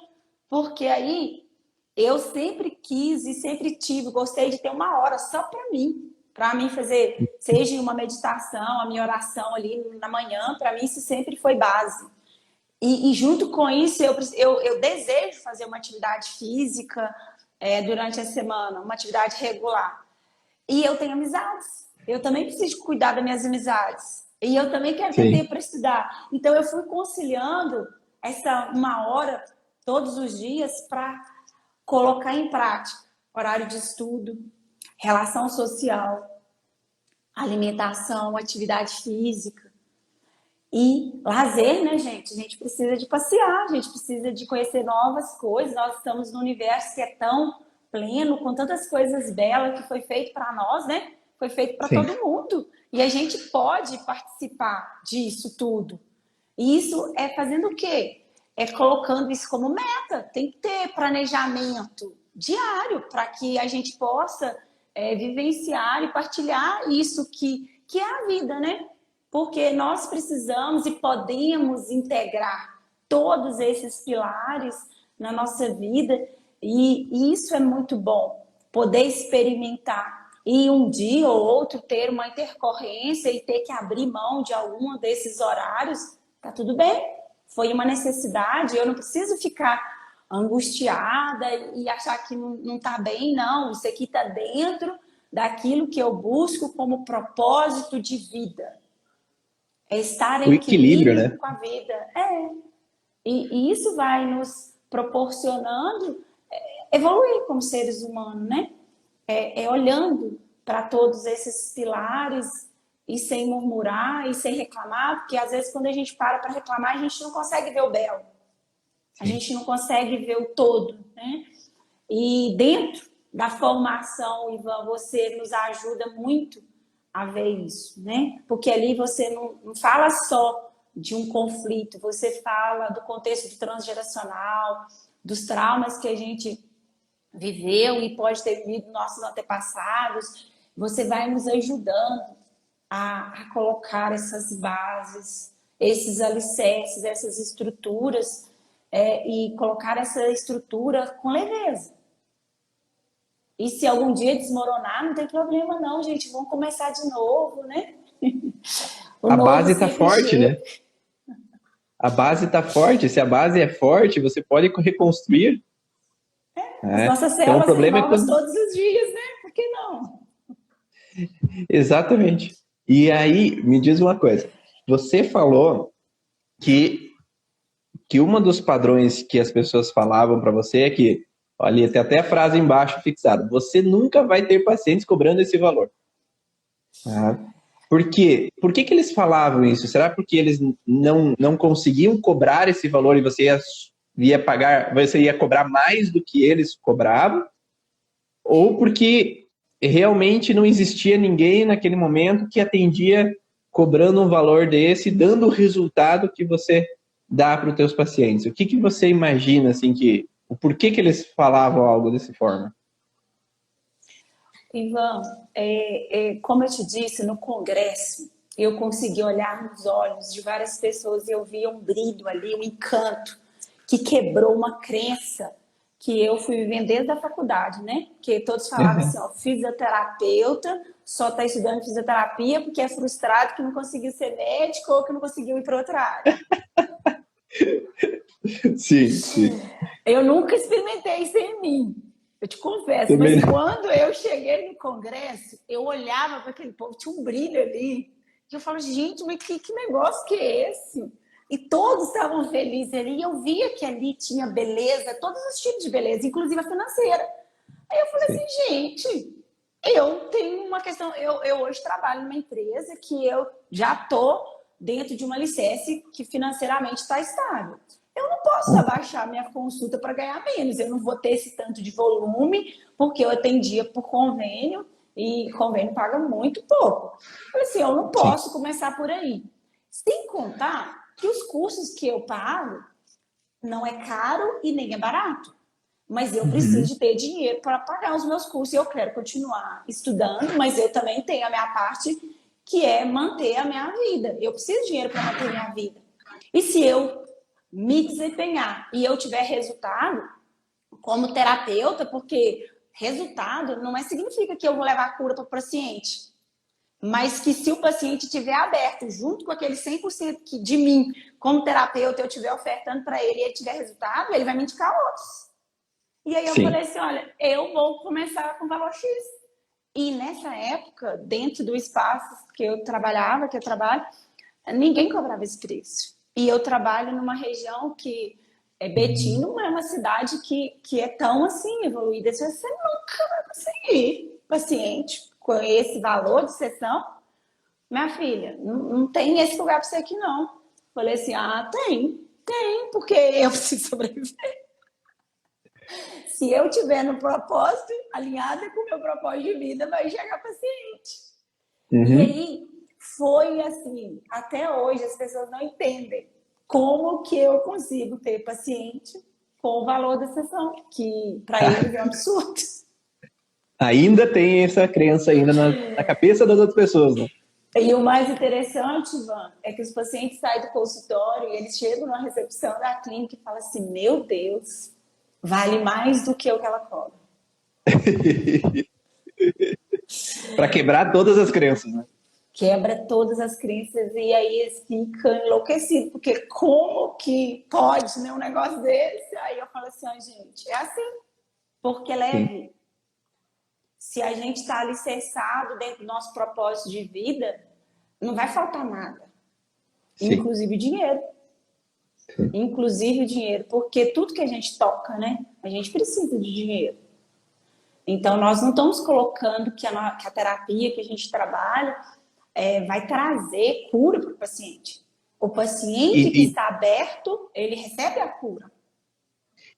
S2: Porque aí eu sempre quis e sempre gostei de ter uma hora só para mim fazer, seja uma meditação, a minha oração ali na manhã, para mim isso sempre foi base. E junto com isso, eu desejo fazer uma atividade física durante a semana, uma atividade regular. E eu tenho amizades. Eu também preciso cuidar das minhas amizades. E eu também quero ter tempo para estudar. Então, eu fui conciliando essa uma hora todos os dias para colocar em prática horário de estudo, relação social, alimentação, atividade física. E lazer, né, gente? A gente precisa de passear, a gente precisa de conhecer novas coisas. Nós estamos num universo que é tão pleno, com tantas coisas belas que foi feito para nós, né? Foi feito para
S1: Sim.
S2: todo mundo. E a gente pode participar disso tudo. E isso é fazendo o quê? É colocando isso como meta. Tem que ter planejamento diário para que a gente possa vivenciar e partilhar isso que é a vida, né? Porque nós precisamos e podemos integrar todos esses pilares na nossa vida e isso é muito bom, poder experimentar e um dia ou outro ter uma intercorrência e ter que abrir mão de algum desses horários, tá tudo bem, foi uma necessidade, eu não preciso ficar angustiada e achar que não tá bem, não, isso aqui tá dentro daquilo que eu busco como propósito de vida. É estar
S1: O
S2: em
S1: equilíbrio,
S2: equilíbrio
S1: né?
S2: com a vida. E isso vai nos proporcionando evoluir como seres humanos, né? Olhando para todos esses pilares e sem murmurar e sem reclamar, porque às vezes quando a gente para reclamar, a gente não consegue ver o belo, a
S1: Sim.
S2: gente não consegue ver o todo, né? E dentro da formação, Ivan, você nos ajuda muito a ver isso, né? Porque ali você não fala só de um conflito, você fala do contexto transgeracional, dos traumas que a gente viveu e pode ter vivido nossos antepassados. Você vai nos ajudando a colocar essas bases, esses alicerces, essas estruturas e colocar essa estrutura com leveza. E se algum dia desmoronar, não tem problema não, gente. Vamos começar de novo, né? O
S1: A
S2: novo
S1: base tá
S2: sempre
S1: forte,
S2: chega.
S1: né? A base tá forte. Se a base é forte, você pode reconstruir,
S2: As
S1: né?
S2: nossas
S1: Então, o
S2: células
S1: problema é
S2: renovam
S1: quando...
S2: todos os dias, né? Por que não?
S1: Exatamente. E aí, me diz uma coisa. Você falou que, que um dos padrões que as pessoas falavam para você é que, olha, tem até a frase embaixo fixada, você nunca vai ter pacientes cobrando esse valor. Tá? Por quê? Por que que eles falavam isso? Será porque eles não conseguiam cobrar esse valor e ia pagar, você ia cobrar mais do que eles cobravam? Ou porque realmente não existia ninguém naquele momento que atendia cobrando um valor desse, dando o resultado que você dá para os teus pacientes? O que que você imagina, assim, que o porquê que eles falavam algo dessa forma?
S2: Ivan, como eu te disse, no congresso, eu consegui olhar nos olhos de várias pessoas e eu via um brilho ali, um encanto, que quebrou uma crença que eu fui vivendo desde a faculdade, né? Que todos falavam assim, ó, fisioterapeuta só está estudando fisioterapia porque é frustrado que não conseguiu ser médico ou que não conseguiu ir para outra área.
S1: Sim, sim.
S2: Eu nunca experimentei isso em mim, eu te confesso,
S1: Também
S2: mas
S1: não.
S2: quando eu cheguei no congresso, eu olhava para aquele povo, tinha um brilho ali, e eu falo, gente, mas que negócio que é esse? E todos estavam felizes ali, e eu via que ali tinha beleza, todos os tipos de beleza, inclusive a financeira. Aí eu falei
S1: Sim,
S2: assim, gente, eu tenho uma questão, eu hoje trabalho numa empresa que eu já estou dentro de uma licença que financeiramente está estável. Eu não posso abaixar minha consulta para ganhar menos, eu não vou ter esse tanto de volume, porque eu atendia por convênio e convênio paga muito pouco. Eu falei assim, eu não
S1: sim.
S2: posso começar por aí. Sem contar que os cursos que eu pago não é caro e nem é barato. Mas eu preciso
S1: Uhum.
S2: de ter dinheiro para pagar os meus cursos. Eu quero continuar estudando, mas eu também tenho a minha parte que é manter a minha vida. Eu preciso de dinheiro para manter a minha vida. E se eu me desempenhar e eu tiver resultado como terapeuta, porque resultado não significa que eu vou levar a cura para o paciente, mas que se o paciente estiver aberto, junto com aquele 100% de mim, como terapeuta, eu estiver ofertando para ele e ele tiver resultado, ele vai me indicar outros. E aí eu falei
S1: Sim.
S2: assim, olha, eu vou começar com valor X. E nessa época, dentro do espaço que eu trabalhava, que eu trabalho, ninguém cobrava esse preço. E eu trabalho numa região que Betim não é uma cidade que é tão assim evoluída. Você nunca vai conseguir paciente com esse valor de sessão. Minha filha, não tem esse lugar para você aqui não. Falei assim, tem, porque eu preciso sobreviver. Se eu tiver no propósito, alinhada com o meu propósito de vida, vai chegar paciente. E aí, foi assim, até hoje as pessoas não entendem como que eu consigo ter paciente com o valor da sessão, que para eles é um absurdo.
S1: Ainda tem essa crença ainda na cabeça das outras pessoas, né?
S2: E o mais interessante, Ivan, é que os pacientes saem do consultório e eles chegam na recepção da clínica e falam assim, meu Deus, vale mais do que o que ela cobra.
S1: Para quebrar todas as crenças, né?
S2: Quebra todas as crenças e aí eles ficam enlouquecidos, porque como que pode, né, um negócio desse? Aí eu falo assim, gente, é assim, porque é leve. Sim. Se a gente está alicerçado dentro do nosso propósito de vida, não vai faltar nada. Sim. Inclusive dinheiro. Sim. Inclusive dinheiro, porque tudo que a gente toca, né, a gente precisa de dinheiro. Então, nós não estamos colocando que a terapia que a gente trabalha vai trazer cura para o paciente. O paciente que está aberto, ele recebe a cura.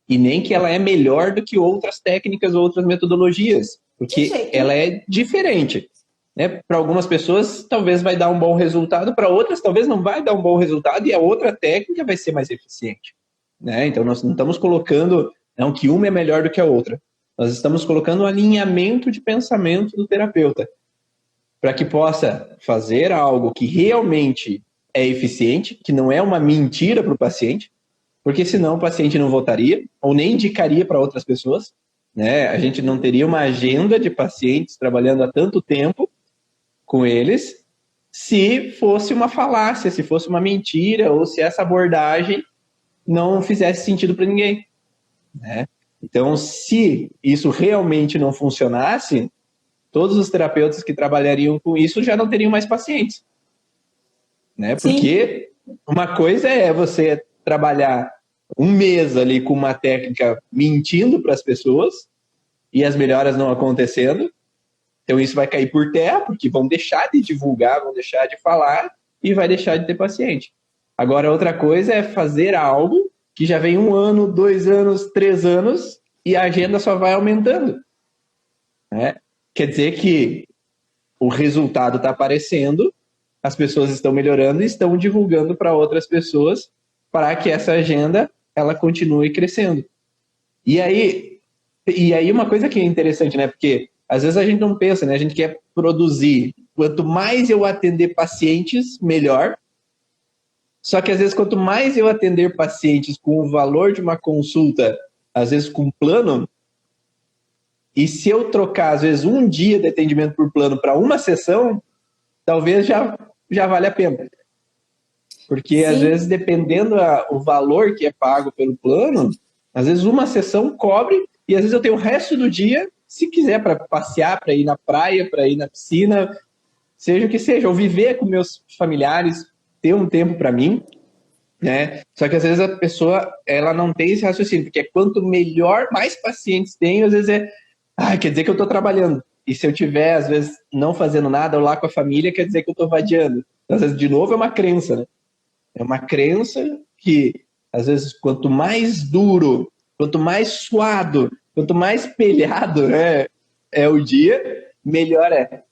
S1: E nem que ela é melhor do que outras técnicas ou outras metodologias, porque ela é diferente. Né? Para algumas pessoas, talvez vai dar um bom resultado, para outras, talvez não vai dar um bom resultado, e a outra técnica vai ser mais eficiente. Né? Então, nós não estamos colocando não, que uma é melhor do que a outra. Nós estamos colocando um alinhamento de pensamento do terapeuta, para que possa fazer algo que realmente é eficiente, que não é uma mentira para o paciente, porque senão o paciente não voltaria, ou nem indicaria para outras pessoas, né? A gente não teria uma agenda de pacientes trabalhando há tanto tempo com eles, se fosse uma falácia, se fosse uma mentira, ou se essa abordagem não fizesse sentido para ninguém, né? Então, se isso realmente não funcionasse, todos os terapeutas que trabalhariam com isso já não teriam mais pacientes, né? Porque uma coisa é você trabalhar um mês ali com uma técnica mentindo para as pessoas e as melhoras não acontecendo, então isso vai cair por terra, porque vão deixar de divulgar, vão deixar de falar e vai deixar de ter paciente. Agora, outra coisa é fazer algo que já vem 1 ano, 2 anos, 3 anos e a agenda só vai aumentando, né? Quer dizer que o resultado está aparecendo, as pessoas estão melhorando e estão divulgando para outras pessoas para que essa agenda ela continue crescendo. E aí uma coisa que é interessante, né? Porque às vezes a gente não pensa, né? A gente quer produzir. Quanto mais eu atender pacientes, melhor. Só que às vezes quanto mais eu atender pacientes com o valor de uma consulta, às vezes com plano, e se eu trocar às vezes um dia de atendimento por plano para uma sessão, talvez já vale a pena. Porque, às vezes, dependendo o valor que é pago pelo plano, às vezes uma sessão cobre e, às vezes, eu tenho o resto do dia, se quiser, para passear, para ir na praia, para ir na piscina, seja o que seja, ou viver com meus familiares, ter um tempo para mim, né? Só que, às vezes, a pessoa, ela não tem esse raciocínio, porque quanto melhor, mais pacientes tem, às vezes quer dizer que eu estou trabalhando. E se eu tiver, às vezes, não fazendo nada, ou lá com a família, quer dizer que eu estou vadiando. Então, às vezes, de novo, é uma crença, né? É uma crença que, às vezes, quanto mais duro, quanto mais suado, quanto mais pelhado é o dia, melhor é.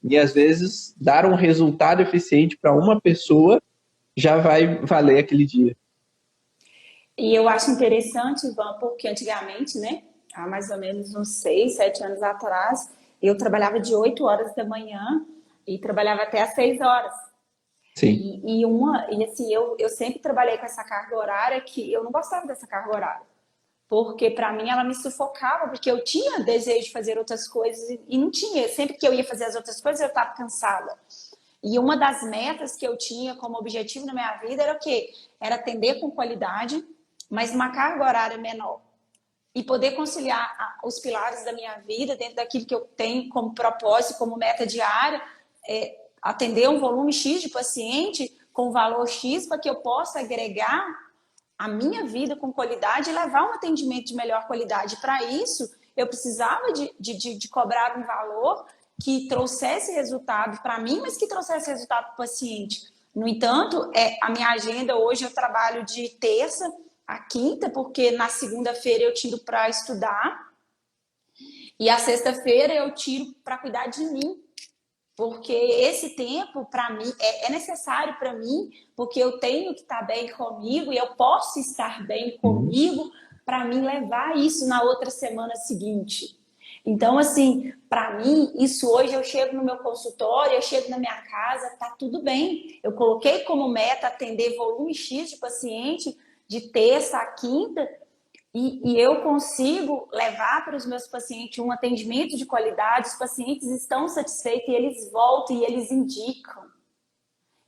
S1: E, às vezes, dar um resultado eficiente para uma pessoa já vai valer aquele dia.
S2: E eu acho interessante, Ivan, porque antigamente, né, há mais ou menos uns 6, 7 anos atrás, eu trabalhava de 8 horas da manhã e trabalhava até às 6 horas.
S1: Sim.
S2: E assim, eu sempre trabalhei com essa carga horária que eu não gostava dessa carga horária. Porque para mim ela me sufocava, porque eu tinha desejo de fazer outras coisas e não tinha. Sempre que eu ia fazer as outras coisas, eu estava cansada. E uma das metas que eu tinha como objetivo na minha vida era o quê? Era atender com qualidade, mas uma carga horária menor. E poder conciliar os pilares da minha vida dentro daquilo que eu tenho como propósito, como meta diária, atender um volume X de paciente com valor X para que eu possa agregar a minha vida com qualidade e levar um atendimento de melhor qualidade. Para isso, eu precisava de cobrar um valor que trouxesse resultado para mim, mas que trouxesse resultado para o paciente. No entanto, a minha agenda hoje eu trabalho de terça a quinta, porque na segunda-feira eu tiro para estudar e a sexta-feira eu tiro para cuidar de mim. Porque esse tempo, para mim, é necessário para mim, porque eu tenho que estar bem comigo e eu posso estar bem comigo para mim levar isso na outra semana seguinte. Então, assim, para mim, isso hoje eu chego no meu consultório, eu chego na minha casa, tá tudo bem. Eu coloquei como meta atender volume X de paciente de terça a quinta, e eu consigo levar para os meus pacientes um atendimento de qualidade, os pacientes estão satisfeitos e eles voltam e eles indicam.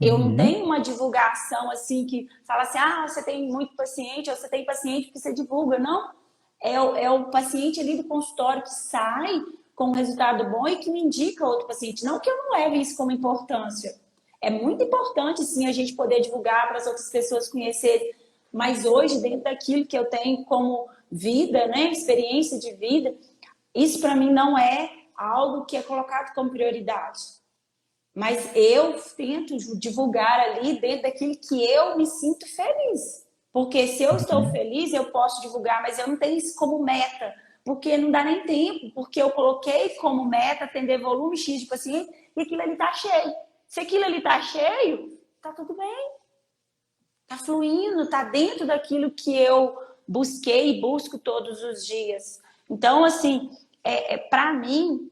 S2: Eu não tenho uma divulgação assim que fala assim, você tem muito paciente, ou você tem paciente que você divulga. Não, é o paciente ali do consultório que sai com um resultado bom e que me indica outro paciente. Não que eu não leve isso como importância. É muito importante, sim, a gente poder divulgar para as outras pessoas conhecerem. Mas hoje, dentro daquilo que eu tenho como vida, né, experiência de vida, isso para mim não é algo que é colocado como prioridade. Mas eu tento divulgar ali dentro daquilo que eu me sinto feliz. Porque se eu estou feliz, eu posso divulgar, mas eu não tenho isso como meta, porque não dá nem tempo, porque eu coloquei como meta atender volume X de paciente e aquilo ali está cheio. Se aquilo ali está cheio, está tudo bem. Está fluindo, está dentro daquilo que eu busquei e busco todos os dias. Então, assim, para mim,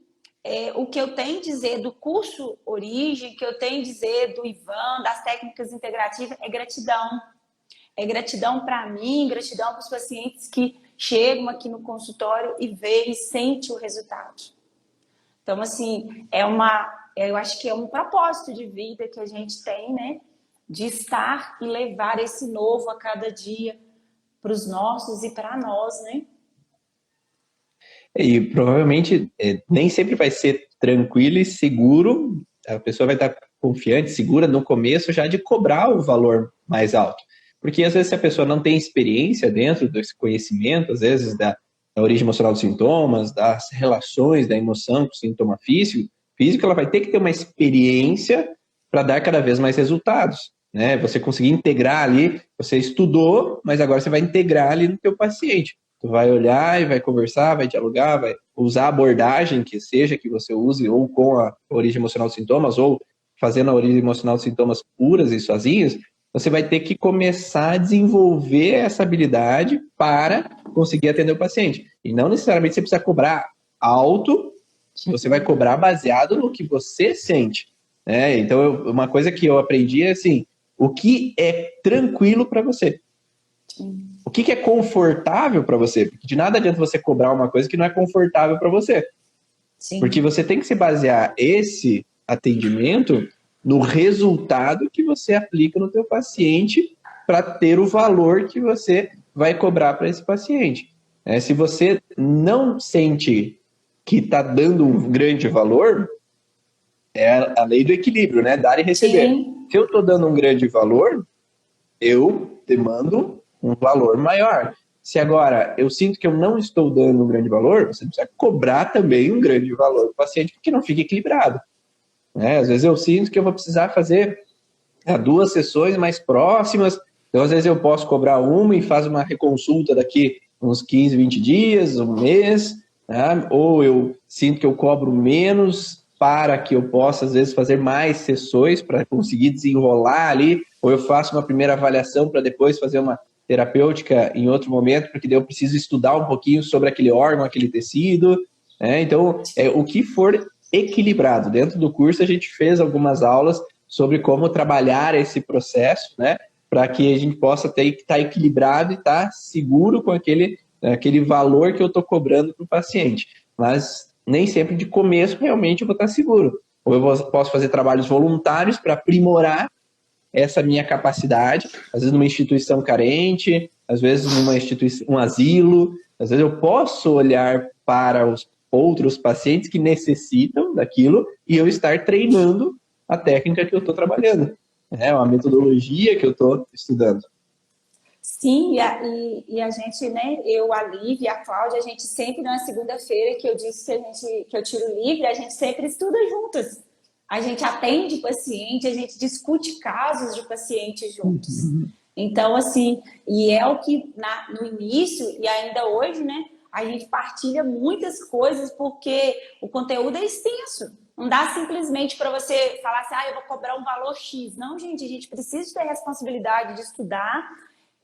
S2: o que eu tenho a dizer do curso Origem, que eu tenho a dizer do Ivan, das técnicas integrativas, é gratidão. É gratidão para mim, gratidão para os pacientes que chegam aqui no consultório e veem e sentem o resultado. Então, assim, eu acho que é um propósito de vida que a gente tem, né? De estar e levar esse novo a cada dia para os nossos e para nós, né?
S1: E provavelmente nem sempre vai ser tranquilo e seguro, a pessoa vai estar confiante, segura no começo já de cobrar o valor mais alto. Porque às vezes se a pessoa não tem experiência dentro desse conhecimento, às vezes da origem emocional dos sintomas, das relações da emoção com o sintoma físico, ela vai ter que ter uma experiência para dar cada vez mais resultados. Né? Você conseguir integrar ali, você estudou, mas agora você vai integrar ali no teu paciente. Tu vai olhar e vai conversar, vai dialogar, vai usar a abordagem que seja que você use, ou com a origem emocional dos sintomas, ou fazendo a origem emocional dos sintomas puras e sozinhos, você vai ter que começar a desenvolver essa habilidade para conseguir atender o paciente. E não necessariamente você precisa cobrar alto, você vai cobrar baseado no que você sente. Né? Então, uma coisa que eu aprendi é assim, o que é tranquilo para você? O que é confortável para você? Porque de nada adianta você cobrar uma coisa que não é confortável para você. Sim. Porque você tem que se basear esse atendimento no resultado que você aplica no teu paciente para ter o valor que você vai cobrar para esse paciente. Se você não sente que está dando um grande valor, é a lei do equilíbrio, né? Dar e receber. Sim. Se eu estou dando um grande valor, eu demando um valor maior. Se agora eu sinto que eu não estou dando um grande valor, você precisa cobrar também um grande valor para o paciente, porque não fica equilibrado. Né? Às vezes eu sinto que eu vou precisar fazer 2 sessões mais próximas, então às vezes eu posso cobrar uma e faz uma reconsulta daqui uns 15, 20 dias, um mês, né? Ou eu sinto que eu cobro menos para que eu possa, às vezes, fazer mais sessões para conseguir desenrolar ali, ou eu faço uma primeira avaliação para depois fazer uma terapêutica em outro momento, porque daí eu preciso estudar um pouquinho sobre aquele órgão, aquele tecido, né? Então, o que for equilibrado. Dentro do curso a gente fez algumas aulas sobre como trabalhar esse processo, né? Para que a gente possa estar equilibrado e estar seguro com aquele valor que eu estou cobrando para o paciente. Mas nem sempre de começo realmente eu vou estar seguro. Ou eu posso fazer trabalhos voluntários para aprimorar essa minha capacidade, às vezes numa instituição carente, às vezes numa instituição, um asilo, às vezes eu posso olhar para os outros pacientes que necessitam daquilo e eu estar treinando a técnica que eu estou trabalhando, uma metodologia que eu estou estudando.
S2: Sim, e a gente, né, eu, a Lívia e a Cláudia, a gente sempre na segunda-feira que eu disse que eu tiro livre, a gente sempre estuda juntas. a gente atende o paciente, a gente discute casos de pacientes juntos. Então, assim, e é o que no início e ainda hoje, né, a gente partilha muitas coisas porque o conteúdo é extenso. Não dá simplesmente para você falar assim, eu vou cobrar um valor X. Não, gente, a gente precisa ter responsabilidade de estudar,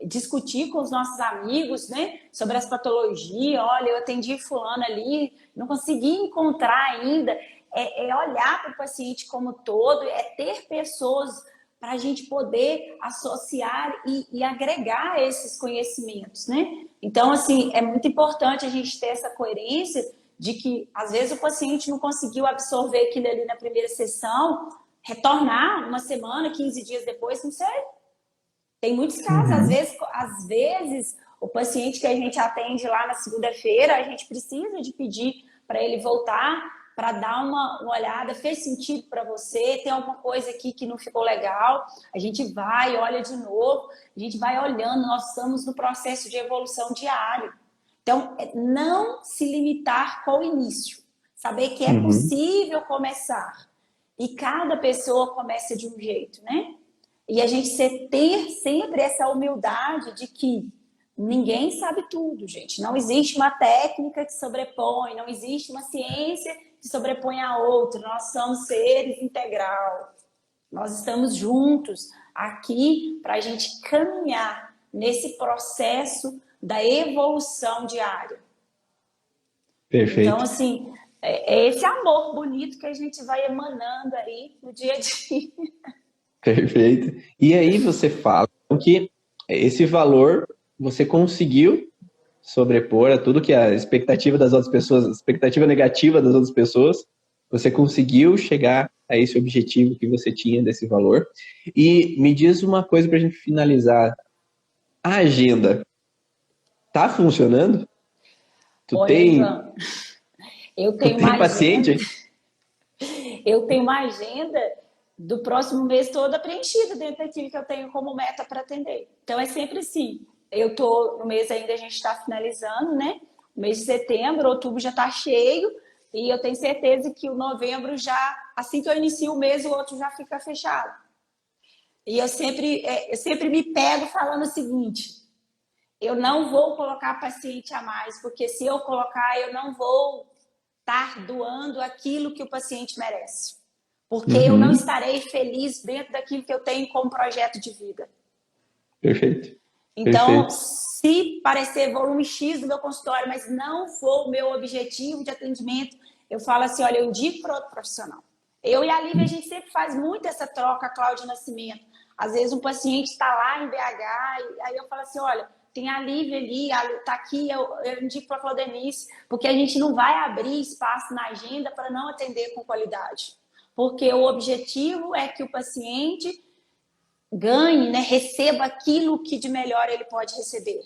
S2: discutir com os nossos amigos, né, sobre as patologias. Olha, eu atendi fulano ali, não consegui encontrar ainda. É olhar para o paciente como todo, é ter pessoas para a gente poder associar e agregar esses conhecimentos, né? Então, assim, é muito importante a gente ter essa coerência de que, às vezes, o paciente não conseguiu absorver aquilo ali na primeira sessão, retornar uma semana, 15 dias depois, não sei. Tem muitos casos, às vezes, o paciente que a gente atende lá na segunda-feira, a gente precisa de pedir para ele voltar para dar uma olhada, fez sentido para você, tem alguma coisa aqui que não ficou legal, a gente vai, olha de novo, a gente vai olhando, nós estamos no processo de evolução diário. Então, não se limitar com o início, saber que é possível começar, e cada pessoa começa de um jeito, né? E a gente ter sempre essa humildade de que ninguém sabe tudo, gente. Não existe uma técnica que sobrepõe, não existe uma ciência que sobrepõe a outra. Nós somos seres integral. Nós estamos juntos aqui para a gente caminhar nesse processo da evolução diária.
S1: Perfeito.
S2: Então, assim, é esse amor bonito que a gente vai emanando aí no dia a dia.
S1: Perfeito. E aí você fala que esse valor você conseguiu sobrepor a tudo que a expectativa das outras pessoas, a expectativa negativa das outras pessoas, você conseguiu chegar a esse objetivo que você tinha desse valor. E me diz uma coisa para a gente finalizar. A agenda tá funcionando?
S2: Olha, Ivan, eu tenho uma
S1: paciente?
S2: agenda. Eu tenho uma agenda do próximo mês toda preenchida dentro daquilo que eu tenho como meta para atender. Então é sempre assim. Eu tô no mês ainda, a gente está finalizando, né? O mês de setembro, outubro já está cheio e eu tenho certeza que o novembro já, assim que eu inicio o mês, o outro já fica fechado. E eu sempre me pego falando o seguinte: eu não vou colocar paciente a mais, porque se eu colocar, eu não vou estar doando aquilo que o paciente merece. Porque eu não estarei feliz dentro daquilo que eu tenho como projeto de vida.
S1: Perfeito.
S2: Então, se parecer volume X do meu consultório, mas não for o meu objetivo de atendimento, eu falo assim, olha, eu indico para outro profissional. Eu e a Lívia, a gente sempre faz muito essa troca, Cláudia Nascimento. Às vezes um paciente está lá em BH, e aí eu falo assim, olha, tem a Lívia ali, está aqui, eu indico para a Claudenice, porque a gente não vai abrir espaço na agenda para não atender com qualidade. Porque o objetivo é que o paciente ganhe, né, receba aquilo que de melhor ele pode receber.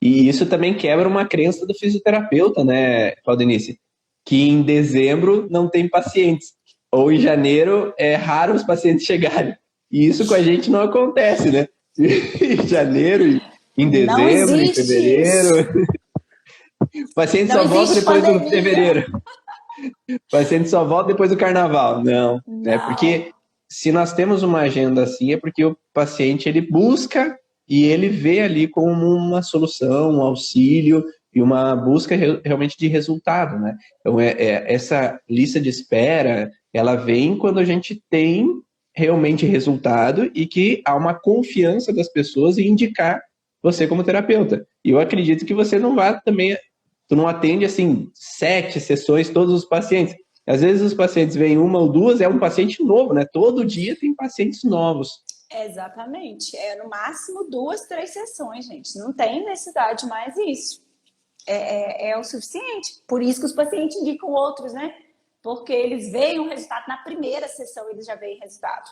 S1: E isso também quebra uma crença do fisioterapeuta, né, Claudenice? Que em dezembro não tem pacientes, ou em janeiro é raro os pacientes chegarem. E isso com a gente não acontece, né? Em janeiro, em dezembro, em fevereiro. O paciente só volta depois do fevereiro. O paciente só volta depois do carnaval. Não. É porque se nós temos uma agenda assim, é porque o paciente ele busca e ele vê ali como uma solução, um auxílio e uma busca realmente de resultado, né? Então, essa lista de espera, ela vem quando a gente tem realmente resultado e que há uma confiança das pessoas em indicar você como terapeuta. E eu acredito que você não vá também, tu não atende assim 7 sessões todos os pacientes. Às vezes os pacientes vêm uma ou duas, é um paciente novo, né? Todo dia tem pacientes novos.
S2: Exatamente. No máximo 2, 3 sessões, gente. Não tem necessidade mais isso. É o suficiente. Por isso que os pacientes indicam outros, né? Porque eles veem o resultado na primeira sessão, eles já veem resultado.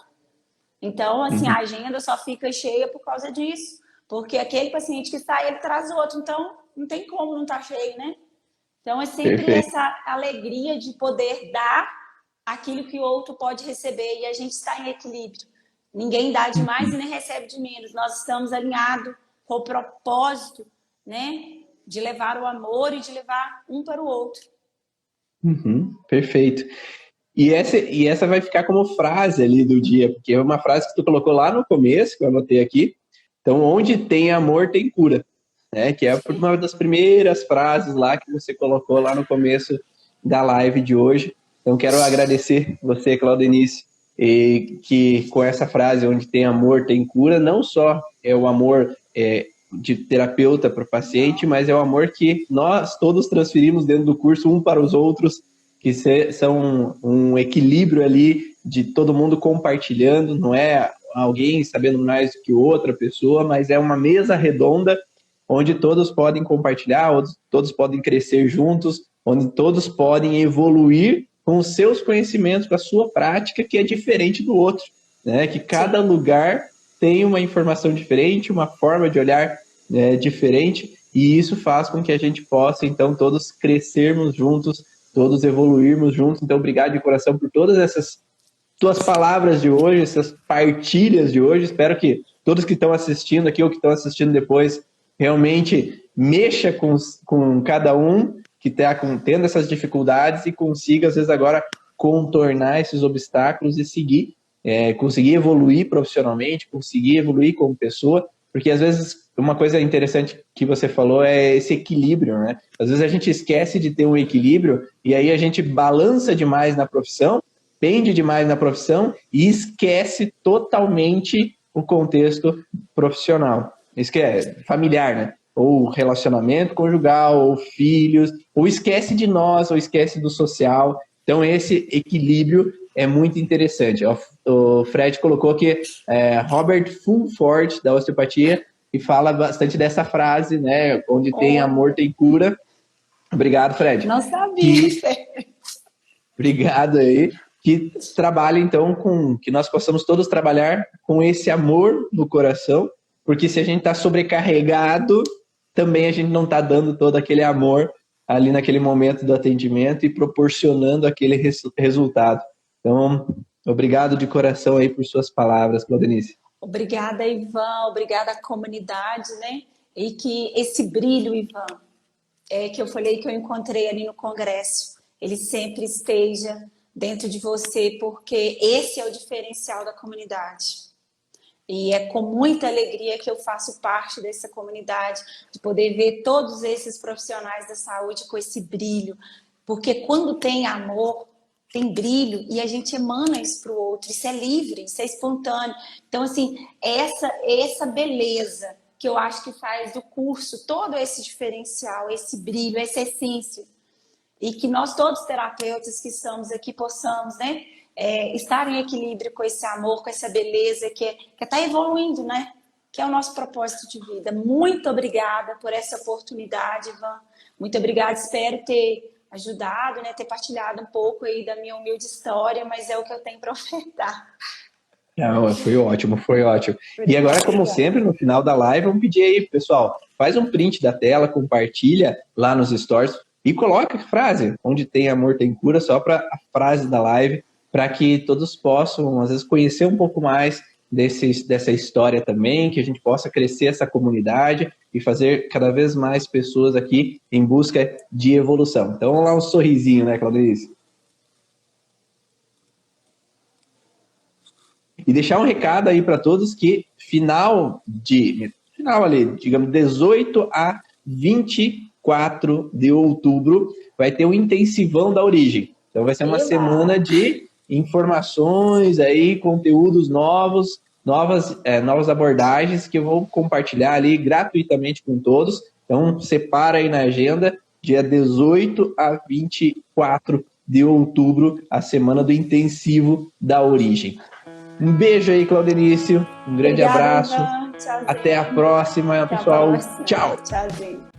S2: Então, assim, a agenda só fica cheia por causa disso. Porque aquele paciente que sai, ele traz o outro. Então, não tem como não estar cheio, né? Então, é sempre essa alegria de poder dar aquilo que o outro pode receber. E a gente está em equilíbrio. Ninguém dá de mais e nem recebe de menos. Nós estamos alinhados com o propósito, né, de levar o amor e de levar um para o outro.
S1: Perfeito. E essa vai ficar como frase ali do dia, porque é uma frase que tu colocou lá no começo, que eu anotei aqui. Então, onde tem amor, tem cura, né? Que é uma das primeiras frases lá que você colocou lá no começo da live de hoje. Então, quero agradecer você, Claudenice, que com essa frase, onde tem amor, tem cura, não só é o amor de terapeuta para o paciente, mas é o amor que nós todos transferimos dentro do curso um para os outros, que são um equilíbrio ali de todo mundo compartilhando, não é alguém sabendo mais do que outra pessoa, mas é uma mesa redonda onde todos podem compartilhar, onde todos podem crescer juntos, onde todos podem evoluir com os seus conhecimentos, com a sua prática, que é diferente do outro, né? Que cada lugar tem uma informação diferente, uma forma de olhar diferente, e isso faz com que a gente possa, então, todos crescermos juntos, todos evoluirmos juntos. Então, obrigado de coração por todas essas tuas palavras de hoje, essas partilhas de hoje. Espero que todos que estão assistindo aqui ou que estão assistindo depois realmente mexa com cada um que está tendo essas dificuldades e consiga, às vezes, agora contornar esses obstáculos e seguir, conseguir evoluir profissionalmente, conseguir evoluir como pessoa, porque às vezes uma coisa interessante que você falou é esse equilíbrio, né? Às vezes a gente esquece de ter um equilíbrio e aí a gente balança demais na profissão, pende demais na profissão e esquece totalmente o contexto profissional. Isso que é familiar, né? Ou relacionamento conjugal, ou filhos, ou esquece de nós, ou esquece do social. Então esse equilíbrio é muito interessante. O Fred colocou aqui Robert Fulford, da osteopatia, e fala bastante dessa frase, né? Onde tem amor, tem cura. Obrigado, Fred.
S2: Não sabia.
S1: Obrigado aí. Que trabalha, então, que nós possamos todos trabalhar com esse amor no coração, porque se a gente está sobrecarregado, também a gente não está dando todo aquele amor ali naquele momento do atendimento e proporcionando aquele resultado. Então, obrigado de coração aí por suas palavras, Claudenice.
S2: Obrigada, Ivan. Obrigada à comunidade, né? E que esse brilho, Ivan, que eu falei que eu encontrei ali no congresso, ele sempre esteja dentro de você, porque esse é o diferencial da comunidade. E é com muita alegria que eu faço parte dessa comunidade, de poder ver todos esses profissionais da saúde com esse brilho. Porque quando tem amor, tem brilho, e a gente emana isso para o outro. Isso é livre, isso é espontâneo. Então, assim, essa beleza que eu acho que faz do curso todo esse diferencial, esse brilho, essa essência. E que nós todos terapeutas que estamos aqui possamos, né, estar em equilíbrio com esse amor, com essa beleza que está evoluindo, né? Que é o nosso propósito de vida. Muito obrigada por essa oportunidade, Ivan. Muito obrigada. Espero ter ajudado, né? Ter partilhado um pouco aí da minha humilde história, mas é o que eu tenho para ofertar.
S1: Não, foi ótimo, foi ótimo. E agora, como sempre, no final da live, vamos pedir aí, pessoal, faz um print da tela, compartilha lá nos stories e coloca a frase, onde tem amor, tem cura, só para a frase da live, para que todos possam, às vezes, conhecer um pouco mais dessa história também, que a gente possa crescer essa comunidade e fazer cada vez mais pessoas aqui em busca de evolução. Então, vamos lá, um sorrisinho, né, Claudenice? E deixar um recado aí para todos que final ali, digamos, 18 a 24 de outubro, vai ter o intensivão da origem. Então vai ser uma semana de informações aí, conteúdos novos, novas abordagens que eu vou compartilhar ali gratuitamente com todos. Então separa aí na agenda, dia 18 a 24 de outubro, a semana do intensivo da origem. Um beijo aí, Claudenice. Um grande abraço.
S2: Ivan. Tchauzinho.
S1: Até a próxima, pessoal. Tchau.
S2: Tchauzinho.